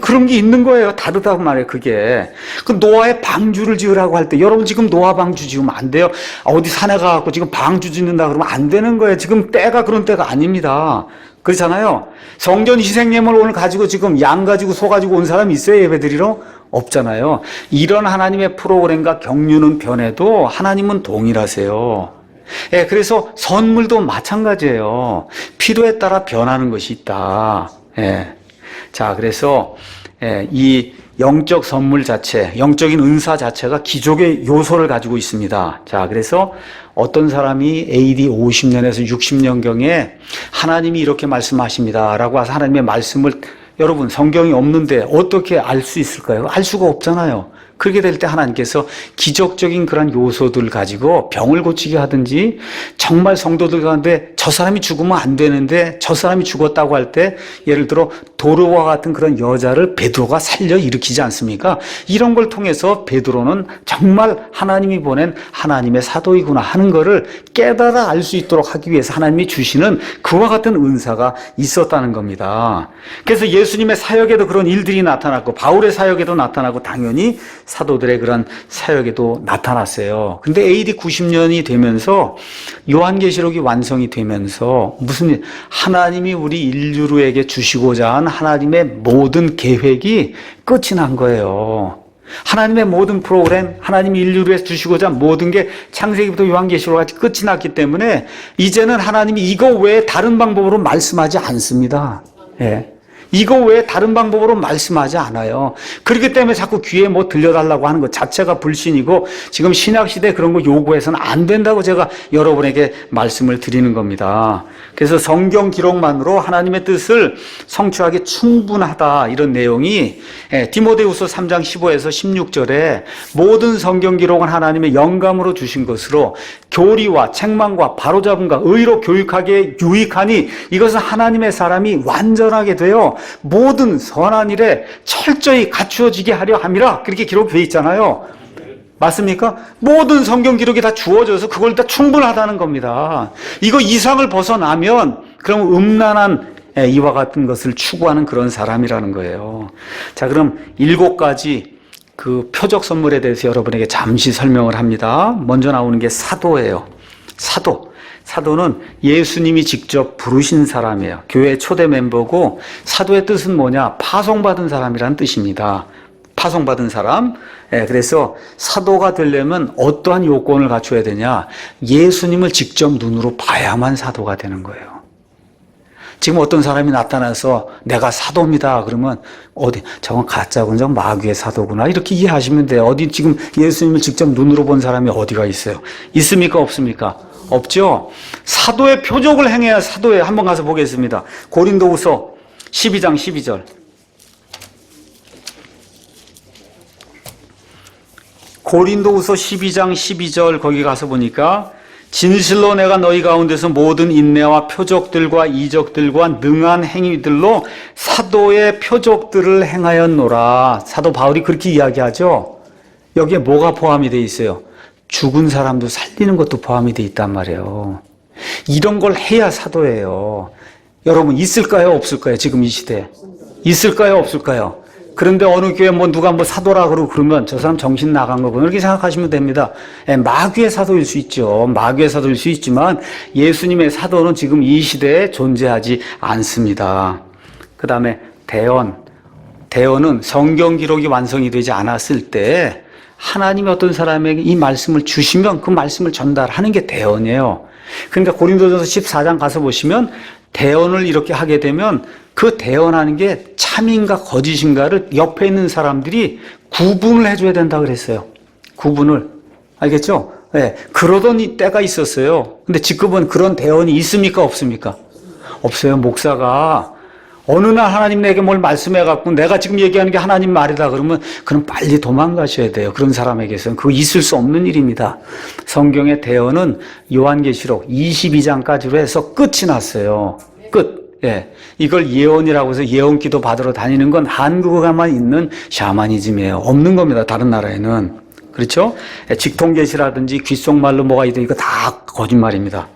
[SPEAKER 1] 그런 게 있는 거예요. 다르다고 말해요, 그게. 그 노아의 방주를 지으라고 할 때, 여러분 지금 노아 방주 지으면 안 돼요. 어디 산에 가갖고 지금 방주 짓는다 그러면 안 되는 거예요. 지금 때가 그런 때가 아닙니다. 그렇잖아요. 성전 희생예물 오늘 가지고 지금 양 가지고 소 가지고 온 사람이 있어요, 예배드리러? 없잖아요. 이런 하나님의 프로그램과 경륜은 변해도 하나님은 동일하세요. 예, 그래서 선물도 마찬가지예요. 필요에 따라 변하는 것이 있다. 예. 자, 그래서 이 영적 선물 자체, 영적인 은사 자체가 기족의 요소를 가지고 있습니다. 자, 그래서 어떤 사람이 AD 50년에서 60년경에 하나님이 이렇게 말씀하십니다 라고 해서 하나님의 말씀을, 여러분 성경이 없는데 어떻게 알 수 있을까요? 알 수가 없잖아요. 그렇게 될 때 하나님께서 기적적인 그런 요소들 가지고 병을 고치게 하든지, 정말 성도들 가운데 저 사람이 죽으면 안 되는데 저 사람이 죽었다고 할 때, 예를 들어 도로와 같은 그런 여자를 베드로가 살려 일으키지 않습니까? 이런 걸 통해서 베드로는 정말 하나님이 보낸 하나님의 사도이구나 하는 거를 깨달아 알 수 있도록 하기 위해서 하나님이 주시는 그와 같은 은사가 있었다는 겁니다. 그래서 예수님의 사역에도 그런 일들이 나타났고 바울의 사역에도 나타나고 당연히 사도들의 그런 사역에도 나타났어요. 근데 AD 90년이 되면서 요한계시록이 완성이 되면서 무슨 일, 하나님이 우리 인류에게 주시고자 한 하나님의 모든 계획이 끝이 난 거예요. 하나님의 모든 프로그램, 하나님이 인류를 위해서 주시고자 한 모든 게 창세기부터 요한계시록 같이 끝이 났기 때문에 이제는 하나님이 이거 외에 다른 방법으로 말씀하지 않습니다. 예. 이거 외에 다른 방법으로 말씀하지 않아요. 그렇기 때문에 자꾸 귀에 뭐 들려달라고 하는 것 자체가 불신이고, 지금 신약시대 그런 거 요구해서는 안 된다고 제가 여러분에게 말씀을 드리는 겁니다. 그래서 성경 기록만으로 하나님의 뜻을 성취하기 충분하다, 이런 내용이 디모데후서 3장 15에서 16절에 모든 성경 기록은 하나님의 영감으로 주신 것으로 교리와 책망과 바로잡음과 의로 교육하기에 유익하니 이것은 하나님의 사람이 완전하게 되어 모든 선한 일에 철저히 갖추어지게 하려 함이라, 그렇게 기록되어 있잖아요. 맞습니까? 모든 성경 기록이 다 주어져서 그걸 다 충분하다는 겁니다. 이거 이상을 벗어나면 그럼 음란한 이와 같은 것을 추구하는 그런 사람이라는 거예요. 자, 그럼 7가지 그 표적 선물에 대해서 여러분에게 잠시 설명을 합니다. 먼저 나오는 게 사도예요. 사도는 예수님이 직접 부르신 사람이에요. 교회 초대 멤버고, 사도의 뜻은 뭐냐? 파송받은 사람이라는 뜻입니다. 파송받은 사람. 그래서 사도가 되려면 어떠한 요건을 갖춰야 되냐? 예수님을 직접 눈으로 봐야만 사도가 되는 거예요. 지금 어떤 사람이 나타나서 내가 사도입니다. 그러면 저건 가짜군, 저건 마귀의 사도구나. 이렇게 이해하시면 돼요. 어디 지금 예수님을 직접 눈으로 본 사람이 어디가 있어요? 있습니까? 없습니까? 없죠? 사도의 표적을 행해야 사도에 한번 가서 보겠습니다. 고린도후서 12장 12절. 고린도후서 12장 12절 거기 가서 보니까 진실로 내가 너희 가운데서 모든 인내와 표적들과 이적들과 능한 행위들로 사도의 표적들을 행하였노라. 사도 바울이 그렇게 이야기하죠. 여기에 뭐가 포함이 되어 있어요? 죽은 사람도 살리는 것도 포함이 되어 있단 말이에요. 이런 걸 해야 사도예요. 여러분 있을까요? 없을까요? 지금 이 시대에. 있을까요? 없을까요? 그런데 어느 교회 누가 사도라 그러고 그러면 저 사람 정신 나간 거구나 이렇게 생각하시면 됩니다. 마귀의 사도일 수 있죠. 마귀의 사도일 수 있지만 예수님의 사도는 지금 이 시대에 존재하지 않습니다. 그 다음에 대언은 성경 기록이 완성이 되지 않았을 때 하나님이 어떤 사람에게 이 말씀을 주시면 그 말씀을 전달하는 게 대언이에요. 그러니까 고린도전서 14장 가서 보시면 대언을 이렇게 하게 되면 그 대언하는 게 참인가 거짓인가를 옆에 있는 사람들이 구분을 해줘야 된다 그랬어요. 구분을. 알겠죠? 네. 그러던 때가 있었어요. 근데 지금은 그런 대언이 있습니까? 없습니까? 없어요. 목사가 어느 날 하나님 내게 뭘 말씀해갖고 내가 지금 얘기하는 게 하나님 말이다 그러면 그럼 빨리 도망가셔야 돼요. 그런 사람에게서는. 그거 있을 수 없는 일입니다. 성경의 대언은 요한계시록 22장까지로 해서 끝이 났어요. 끝. 예. 이걸 예언이라고 해서 예언 기도 받으러 다니는 건 한국에만 있는 샤머니즘이에요. 없는 겁니다. 다른 나라에는. 그렇죠? 직통계시라든지 귓속말로 뭐가 있든 이거 다 거짓말입니다.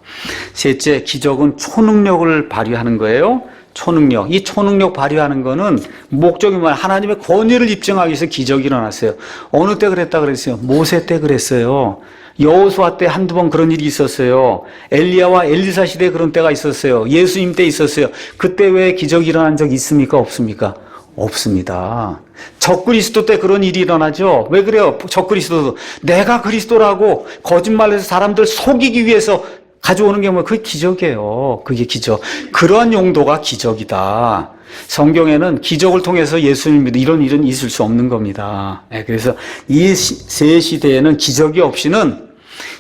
[SPEAKER 1] 셋째, 기적은 초능력을 발휘하는 거예요. 초능력. 이 초능력 발휘하는 거는 목적이 뭐야? 하나님의 권위를 입증하기 위해서 기적이 일어났어요. 어느 때 그랬다 그랬어요? 모세 때 그랬어요. 여호수아 때 한두 번 그런 일이 있었어요. 엘리야와 엘리사 시대에 그런 때가 있었어요. 예수님 때 있었어요. 그때 왜 기적이 일어난 적 있습니까? 없습니까? 없습니다. 적그리스도 때 그런 일이 일어나죠. 왜 그래요? 적그리스도도 내가 그리스도라고 거짓말해서 사람들 속이기 위해서 가져오는 게 그게 기적이에요. 그게 기적. 그런 용도가 기적이다. 성경에는 기적을 통해서 예수님 믿는 이런 일은 있을 수 없는 겁니다. 그래서 이 세 시대에는 기적이 없이는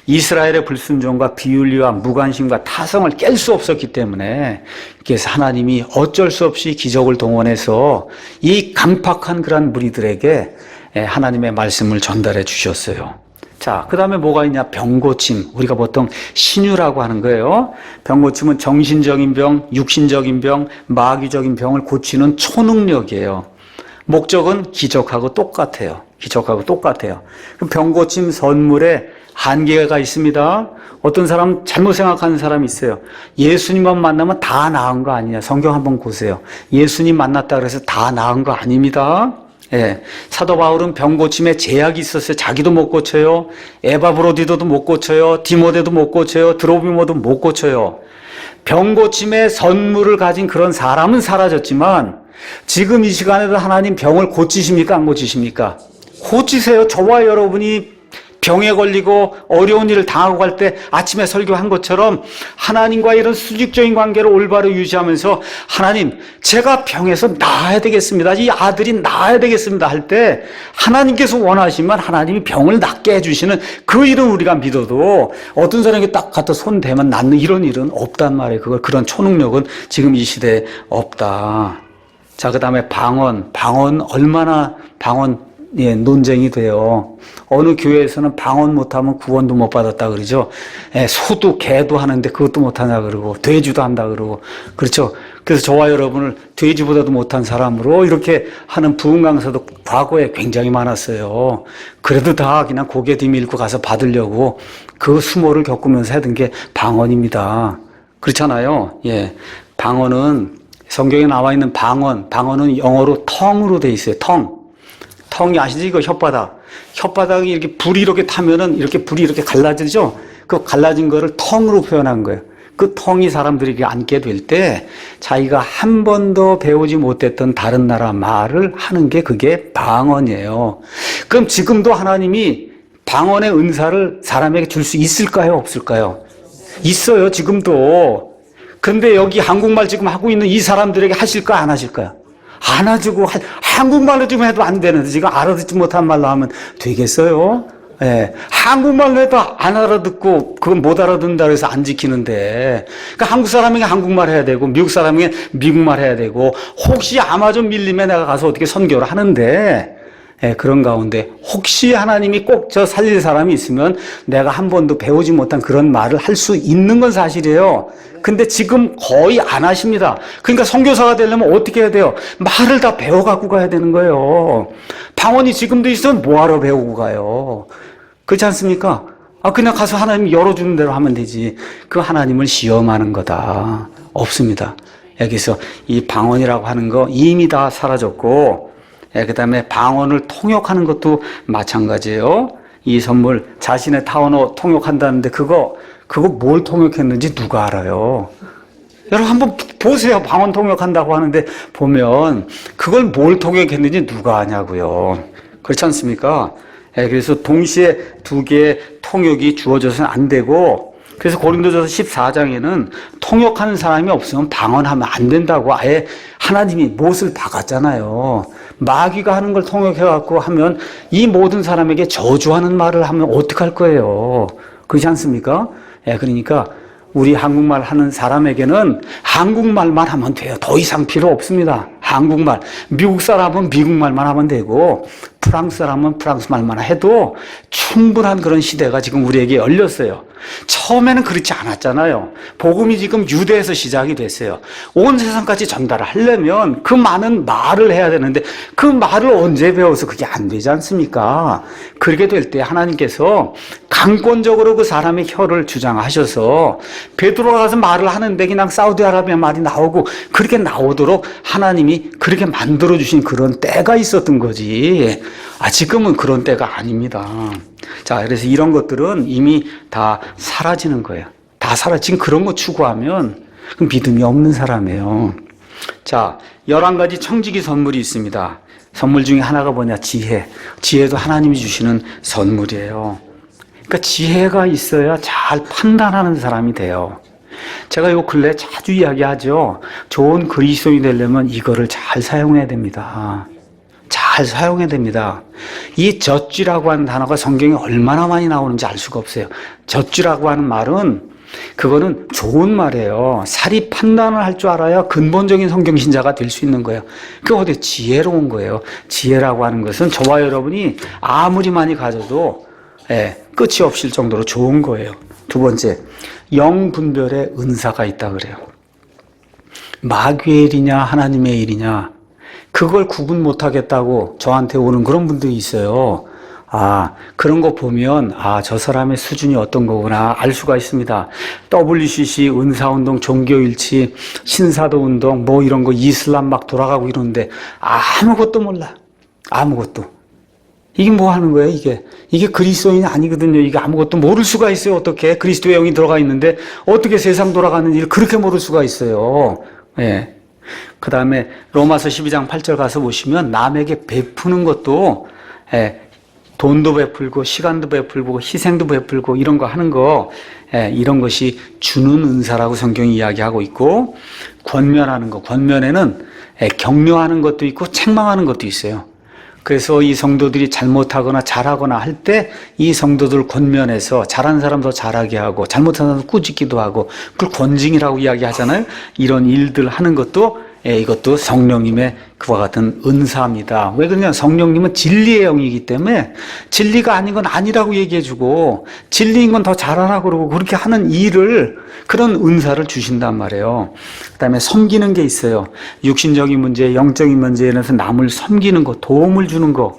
[SPEAKER 1] 이스라엘의 불순종과 비윤리와 무관심과 타성을 깰 수 없었기 때문에 그래서 하나님이 어쩔 수 없이 기적을 동원해서 이 강팍한 그런 무리들에게 하나님의 말씀을 전달해 주셨어요. 자, 그 다음에 뭐가 있냐? 병고침. 우리가 보통 신유라고 하는 거예요. 병고침은 정신적인 병, 육신적인 병, 마귀적인 병을 고치는 초능력이에요. 목적은 기적하고 똑같아요. 기적하고 똑같아요. 병고침 선물에 한계가 있습니다. 어떤 사람 잘못 생각하는 사람이 있어요. 예수님만 만나면 다 나은 거 아니냐. 성경 한번 보세요. 예수님 만났다 그래서 다 나은 거 아닙니다. 예. 사도 바울은 병고침에 제약이 있었어요. 자기도 못 고쳐요. 에바브로디도도 못 고쳐요. 디모데도 못 고쳐요. 드로비모도 못 고쳐요. 병고침의 선물을 가진 그런 사람은 사라졌지만 지금 이 시간에도 하나님 병을 고치십니까? 안 고치십니까? 고치세요. 저와 여러분이 병에 걸리고 어려운 일을 당하고 갈 때 아침에 설교한 것처럼 하나님과 이런 수직적인 관계를 올바로 유지하면서 하나님 제가 병에서 나아야 되겠습니다. 이 아들이 나아야 되겠습니다 할 때 하나님께서 원하시면 하나님이 병을 낫게 해주시는 그 일은 우리가 믿어도 어떤 사람에게 딱 갖다 손 대면 낫는 이런 일은 없단 말이에요. 그런 초능력은 지금 이 시대에 없다. 자, 그 다음에 방언 얼마나 논쟁이 돼요. 어느 교회에서는 방언 못하면 구원도 못 받았다 그러죠. 소도 개도 하는데 그것도 못하냐 그러고 돼지도 한다 그러고 그렇죠. 그래서 저와 여러분을 돼지보다도 못한 사람으로 이렇게 하는 부흥 강사도 과거에 굉장히 많았어요. 그래도 다 그냥 고개 뒤밀고 가서 받으려고 그 수모를 겪으면서 하던 게 방언입니다. 그렇잖아요. 예. 방언은 성경에 나와 있는 방언은 영어로 tongue로 돼 있어요. tongue 아시죠? 이거 혓바닥이 이렇게 불이 이렇게 타면은 이렇게 불이 이렇게 갈라지죠? 그 갈라진 거를 tongue로 표현한 거예요. 그 tongue이 사람들에게 앉게 될 때 자기가 한 번도 배우지 못했던 다른 나라 말을 하는 게 그게 방언이에요. 그럼 지금도 하나님이 방언의 은사를 사람에게 줄 수 있을까요? 없을까요? 있어요. 지금도. 그런데 여기 한국말 지금 하고 있는 이 사람들에게 하실까 안 하실까요? 안 하시고 한국말로 좀 해도 안 되는데 지금 알아듣지 못한 말로 하면 되겠어요? 예. 한국말로 해도 안 알아듣고 그건 못 알아듣는다 그래서 안 지키는데, 그러니까 한국 사람에게 한국말 해야 되고 미국 사람에게 미국말 해야 되고, 혹시 아마존 밀림에 내가 가서 어떻게 선교를 하는데, 예, 그런 가운데 혹시 하나님이 꼭 저 살릴 사람이 있으면 내가 한 번도 배우지 못한 그런 말을 할 수 있는 건 사실이에요. 근데 지금 거의 안 하십니다. 그러니까 선교사가 되려면 어떻게 해야 돼요? 말을 다 배워갖고 가야 되는 거예요. 방언이 지금도 있으면 뭐하러 배우고 가요? 그렇지 않습니까? 그냥 가서 하나님 열어주는 대로 하면 되지. 그 하나님을 시험하는 거다. 없습니다. 여기서 이 방언이라고 하는 거 이미 다 사라졌고, 그 다음에 방언을 통역하는 것도 마찬가지예요. 이 선물 자신의 타원어 통역한다는데 그거 뭘 통역했는지 누가 알아요? 여러분 한번 보세요. 방언 통역한다고 하는데 보면 그걸 뭘 통역했는지 누가 아냐고요. 그렇지 않습니까? 그래서 동시에 두 개의 통역이 주어져서는 안 되고, 그래서 고린도전서 14장에는 통역하는 사람이 없으면 방언하면 안 된다고 아예 하나님이 못을 박았잖아요. 마귀가 하는 걸 통역해갖고 하면 이 모든 사람에게 저주하는 말을 하면 어떡할 거예요. 그렇지 않습니까? 그러니까 우리 한국말 하는 사람에게는 한국말만 하면 돼요. 더 이상 필요 없습니다. 한국말. 미국 사람은 미국말만 하면 되고, 프랑스 사람은 프랑스 말만 해도 충분한 그런 시대가 지금 우리에게 열렸어요. 처음에는 그렇지 않았잖아요. 복음이 지금 유대에서 시작이 됐어요. 온 세상까지 전달을 하려면 그 많은 말을 해야 되는데 그 말을 언제 배워서 그게 안 되지 않습니까? 그렇게 될 때 하나님께서 강권적으로 그 사람의 혀를 주장하셔서 베드로가 가서 말을 하는데 그냥 사우디아라비아 말이 나오고 그렇게 나오도록 하나님이 그렇게 만들어주신 그런 때가 있었던 거지. 지금은 그런 때가 아닙니다. 자, 그래서 이런 것들은 이미 다 사라지는 거예요. 지금 그런 거 추구하면 믿음이 없는 사람이에요. 자, 11가지 청지기 선물이 있습니다. 선물 중에 하나가 뭐냐? 지혜도 하나님이 주시는 선물이에요. 그러니까 지혜가 있어야 잘 판단하는 사람이 돼요. 제가 요 근래 자주 이야기하죠. 좋은 그리스도인이 되려면 이거를 잘 사용해야 됩니다. 잘 사용해야 됩니다. 이 젖쥐라고 하는 단어가 성경에 얼마나 많이 나오는지 알 수가 없어요. 젖쥐라고 하는 말은 그거는 좋은 말이에요. 사리 판단을 할 줄 알아야 근본적인 성경신자가 될 수 있는 거예요. 그게 어디 지혜로운 거예요. 지혜라고 하는 것은 저와 여러분이 아무리 많이 가져도 끝이 없을 정도로 좋은 거예요. 두 번째, 영분별의 은사가 있다 그래요. 마귀의 일이냐 하나님의 일이냐 그걸 구분 못하겠다고 저한테 오는 그런 분들이 있어요. 그런 거 보면 저 사람의 수준이 어떤 거구나 알 수가 있습니다. WCC, 은사운동, 종교일치, 신사도운동 뭐 이런 거 이슬람 막 돌아가고 이러는데 아무것도 몰라. 아무것도. 이게 뭐 하는 거예요, 이게? 이게 그리스도인이 아니거든요. 이게 아무것도 모를 수가 있어요. 어떻게? 그리스도의 영이 들어가 있는데 어떻게 세상 돌아가는 일을 그렇게 모를 수가 있어요. 그 다음에 로마서 12장 8절 가서 보시면 남에게 베푸는 것도 돈도 베풀고 시간도 베풀고 희생도 베풀고 이런 거 하는 거 이런 것이 주는 은사라고 성경이 이야기하고 있고, 권면하는 거, 권면에는 격려하는 것도 있고 책망하는 것도 있어요. 그래서 이 성도들이 잘못하거나 잘하거나 할 때 이 성도들 권면해서 잘한 사람 더 잘하게 하고 잘못한 사람 꾸짖기도 하고 그걸 권징이라고 이야기하잖아요. 이런 일들 하는 것도 이것도 성령님의 그와 같은 은사입니다. 왜 그러냐? 성령님은 진리의 영이기 때문에 진리가 아닌 건 아니라고 얘기해주고 진리인 건 더 잘하라 그러고 그렇게 하는 일을 그런 은사를 주신단 말이에요. 그 다음에 섬기는 게 있어요. 육신적인 문제, 영적인 문제에 대해서 남을 섬기는 거, 도움을 주는 거.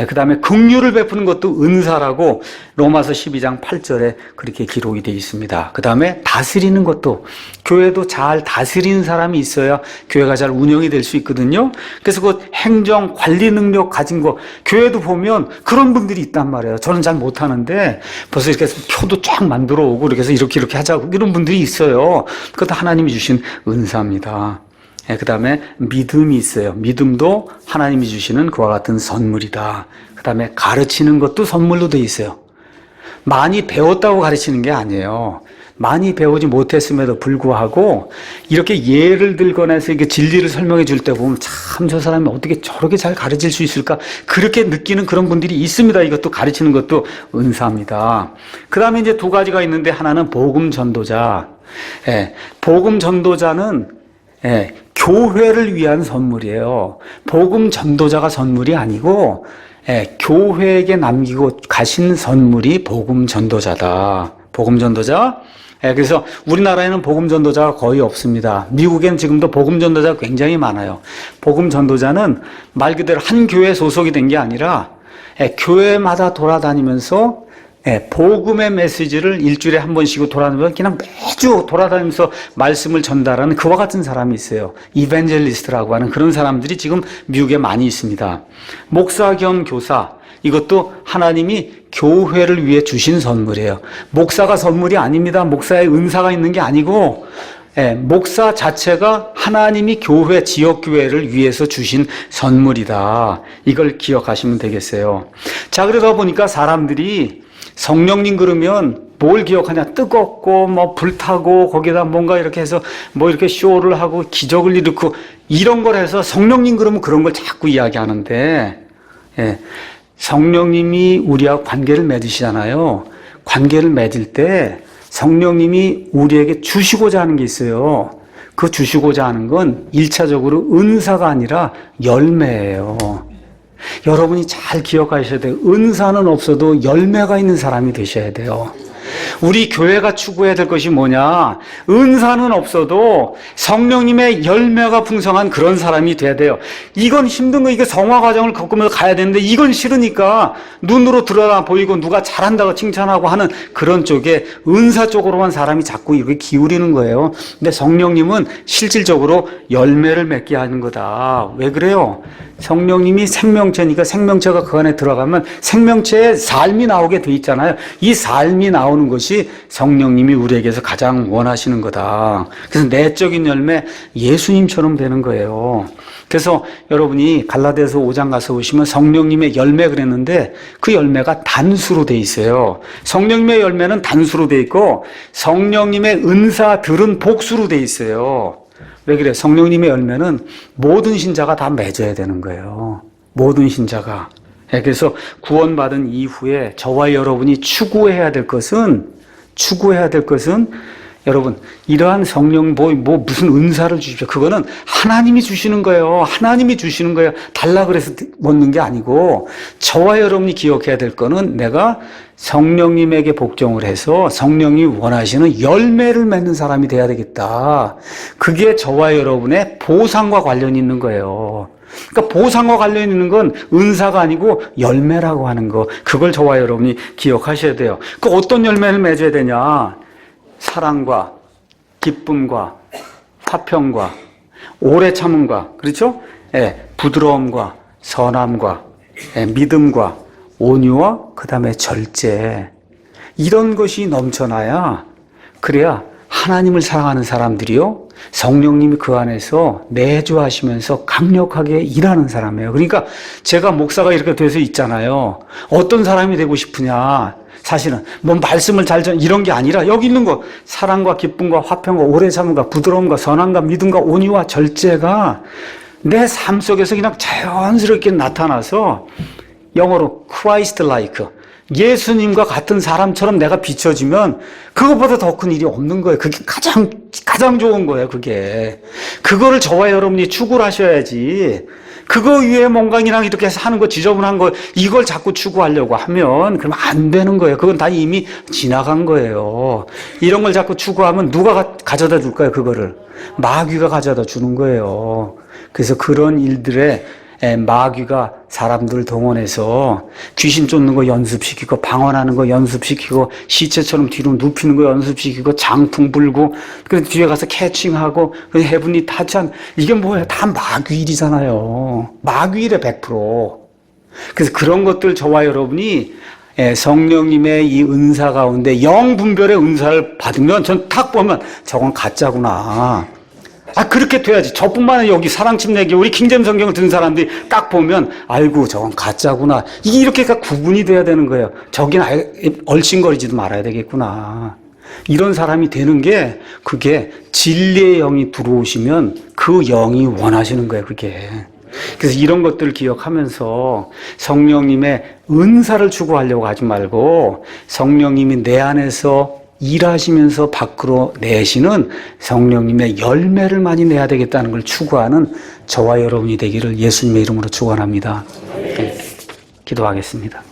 [SPEAKER 1] 그 다음에 긍휼을 베푸는 것도 은사라고 로마서 12장 8절에 그렇게 기록이 되어 있습니다. 그 다음에 다스리는 것도, 교회도 잘 다스리는 사람이 있어야 교회가 잘 운영이 될 수 있거든요. 그래서 그 행정 관리 능력 가진 거, 교회도 보면 그런 분들이 있단 말이에요. 저는 잘 못하는데 벌써 이렇게 표도 쫙 만들어 오고 이렇게 해서 이렇게 하자고 이런 분들이 있어요. 그것도 하나님이 주신 은사입니다. 그 다음에 믿음이 있어요. 믿음도 하나님이 주시는 그와 같은 선물이다. 그 다음에 가르치는 것도 선물로 돼 있어요. 많이 배웠다고 가르치는 게 아니에요. 많이 배우지 못했음에도 불구하고 이렇게 예를 들거나 해서 이렇게 진리를 설명해 줄 때 보면 참 저 사람이 어떻게 저렇게 잘 가르칠 수 있을까? 그렇게 느끼는 그런 분들이 있습니다. 이것도 가르치는 것도 은사입니다. 그 다음에 이제 두 가지가 있는데 하나는 복음 전도자. 복음 전도자는 교회를 위한 선물이에요. 복음 전도자가 선물이 아니고 교회에게 남기고 가신 선물이 복음 전도자다. 복음 전도자. 그래서 우리나라에는 복음 전도자가 거의 없습니다. 미국엔 지금도 복음 전도자가 굉장히 많아요. 복음 전도자는 말 그대로 한 교회에 소속이 된 게 아니라 교회마다 돌아다니면서 복음의 메시지를 일주일에 한 번씩 돌아다니면서 그냥 매주 돌아다니면서 말씀을 전달하는 그와 같은 사람이 있어요. 이벤젤리스트라고 하는 그런 사람들이 지금 미국에 많이 있습니다. 목사 겸 교사, 이것도 하나님이 교회를 위해 주신 선물이에요. 목사가 선물이 아닙니다. 목사의 은사가 있는 게 아니고 목사 자체가 하나님이 교회, 지역교회를 위해서 주신 선물이다. 이걸 기억하시면 되겠어요. 자, 그러다 보니까 사람들이 성령님 그러면 뭘 기억하냐? 뜨겁고 뭐 불타고 거기다 뭔가 이렇게 해서 뭐 이렇게 쇼를 하고 기적을 일으키고 이런 걸 해서 성령님 그러면 그런 걸 자꾸 이야기하는데 성령님이 우리와 관계를 맺으시잖아요. 관계를 맺을 때 성령님이 우리에게 주시고자 하는 게 있어요. 그 주시고자 하는 건 1차적으로 은사가 아니라 열매예요. 여러분이 잘 기억하셔야 돼요. 은사는 없어도 열매가 있는 사람이 되셔야 돼요. 우리 교회가 추구해야 될 것이 뭐냐? 은사는 없어도 성령님의 열매가 풍성한 그런 사람이 돼야 돼요. 이건 힘든 거, 이게 성화 과정을 겪으면서 가야 되는데 이건 싫으니까 눈으로 드러나 보이고 누가 잘한다고 칭찬하고 하는 그런 쪽에 은사 쪽으로만 사람이 자꾸 이렇게 기울이는 거예요. 근데 성령님은 실질적으로 열매를 맺게 하는 거다. 왜 그래요? 성령님이 생명체니까 생명체가 그 안에 들어가면 생명체의 삶이 나오게 돼 있잖아요. 이 삶이 나오는 것이 성령님이 우리에게서 가장 원하시는 거다. 그래서 내적인 열매, 예수님처럼 되는 거예요. 그래서 여러분이 갈라디아서 5장 가서 보시면 성령님의 열매 그랬는데 그 열매가 단수로 돼 있어요. 성령님의 열매는 단수로 돼 있고 성령님의 은사들은 복수로 돼 있어요. 왜 그래? 성령님의 열매는 모든 신자가 다 맺어야 되는 거예요. 모든 신자가. 그래서 구원받은 이후에 저와 여러분이 추구해야 될 것은 여러분, 이러한 성령, 무슨 은사를 주십시오. 그거는 하나님이 주시는 거예요. 하나님이 주시는 거예요. 달라 그래서 얻는 게 아니고, 저와 여러분이 기억해야 될 거는 내가 성령님에게 복종을 해서 성령이 원하시는 열매를 맺는 사람이 돼야 되겠다. 그게 저와 여러분의 보상과 관련이 있는 거예요. 그러니까 보상과 관련 있는 건 은사가 아니고 열매라고 하는 거. 그걸 저와 여러분이 기억하셔야 돼요. 그 어떤 열매를 맺어야 되냐? 사랑과 기쁨과 화평과 오래 참음과, 그렇죠? 부드러움과 선함과 믿음과 온유와 그 다음에 절제, 이런 것이 넘쳐나야, 그래야 하나님을 사랑하는 사람들이요, 성령님이 그 안에서 내주하시면서 강력하게 일하는 사람이에요. 그러니까 제가 목사가 이렇게 돼서 있잖아요. 어떤 사람이 되고 싶으냐? 사실은 뭐 말씀을 이런 게 아니라 여기 있는 거, 사랑과 기쁨과 화평과 오래 참음과 부드러움과 선함과 믿음과 온유와 절제가 내 삶 속에서 그냥 자연스럽게 나타나서, 영어로 Christ-like, 예수님과 같은 사람처럼 내가 비춰지면 그것보다 더 큰 일이 없는 거예요. 그게 가장 좋은 거예요, 그게. 그거를 저와 여러분이 추구를 하셔야지. 그거 위에 몽강이랑 이렇게 해서 하는 거, 지저분한 거, 이걸 자꾸 추구하려고 하면, 그러면 안 되는 거예요. 그건 다 이미 지나간 거예요. 이런 걸 자꾸 추구하면 누가 가져다 줄까요, 그거를? 마귀가 가져다 주는 거예요. 그래서 그런 일들에 마귀가 사람들 동원해서 귀신 쫓는 거 연습시키고, 방언하는 거 연습시키고, 시체처럼 뒤로 눕히는 거 연습시키고, 장풍 불고, 그 뒤에 가서 캐칭하고, 헤븐리 타찬, 이게 뭐예요? 다 마귀 일이잖아요. 마귀 일에 100%. 그래서 그런 것들 저와 여러분이 성령님의 이 은사 가운데 영분별의 은사를 받으면 전 딱 보면 저건 가짜구나. 그렇게 돼야지. 저뿐만 아니라 여기 사랑침례교 우리 킹제임 성경을 든 사람들이 딱 보면 아이고 저건 가짜구나. 이게 이렇게 구분이 돼야 되는 거예요. 저긴 얼씬거리지도 말아야 되겠구나. 이런 사람이 되는 게 그게 진리의 영이 들어오시면 그 영이 원하시는 거예요. 그게. 그래서 이런 것들을 기억하면서 성령님의 은사를 추구하려고 하지 말고 성령님이 내 안에서 일하시면서 밖으로 내시는 성령님의 열매를 많이 내야 되겠다는 걸 추구하는 저와 여러분이 되기를 예수님의 이름으로 축원합니다. 네, 기도하겠습니다.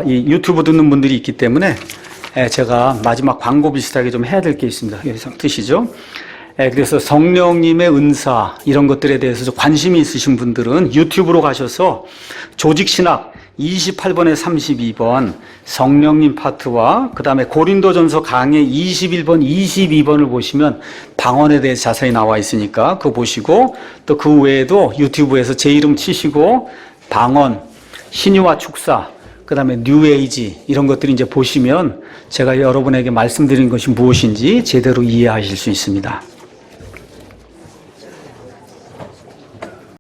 [SPEAKER 1] 이 유튜브 듣는 분들이 있기 때문에 제가 마지막 광고 비슷하게 좀 해야 될 게 있습니다. 여기서 드시죠. 그래서 성령님의 은사 이런 것들에 대해서 관심이 있으신 분들은 유튜브로 가셔서 조직신학 28번에 32번 성령님 파트와 그 다음에 고린도전서 강해 21번, 22번을 보시면 방언에 대해서 자세히 나와 있으니까 그거 보시고 또 그 외에도 유튜브에서 제 이름 치시고 방언, 신유와 축사, 그 다음에 뉴에이지 이런 것들이 이제 보시면 제가 여러분에게 말씀드린 것이 무엇인지 제대로 이해하실 수 있습니다.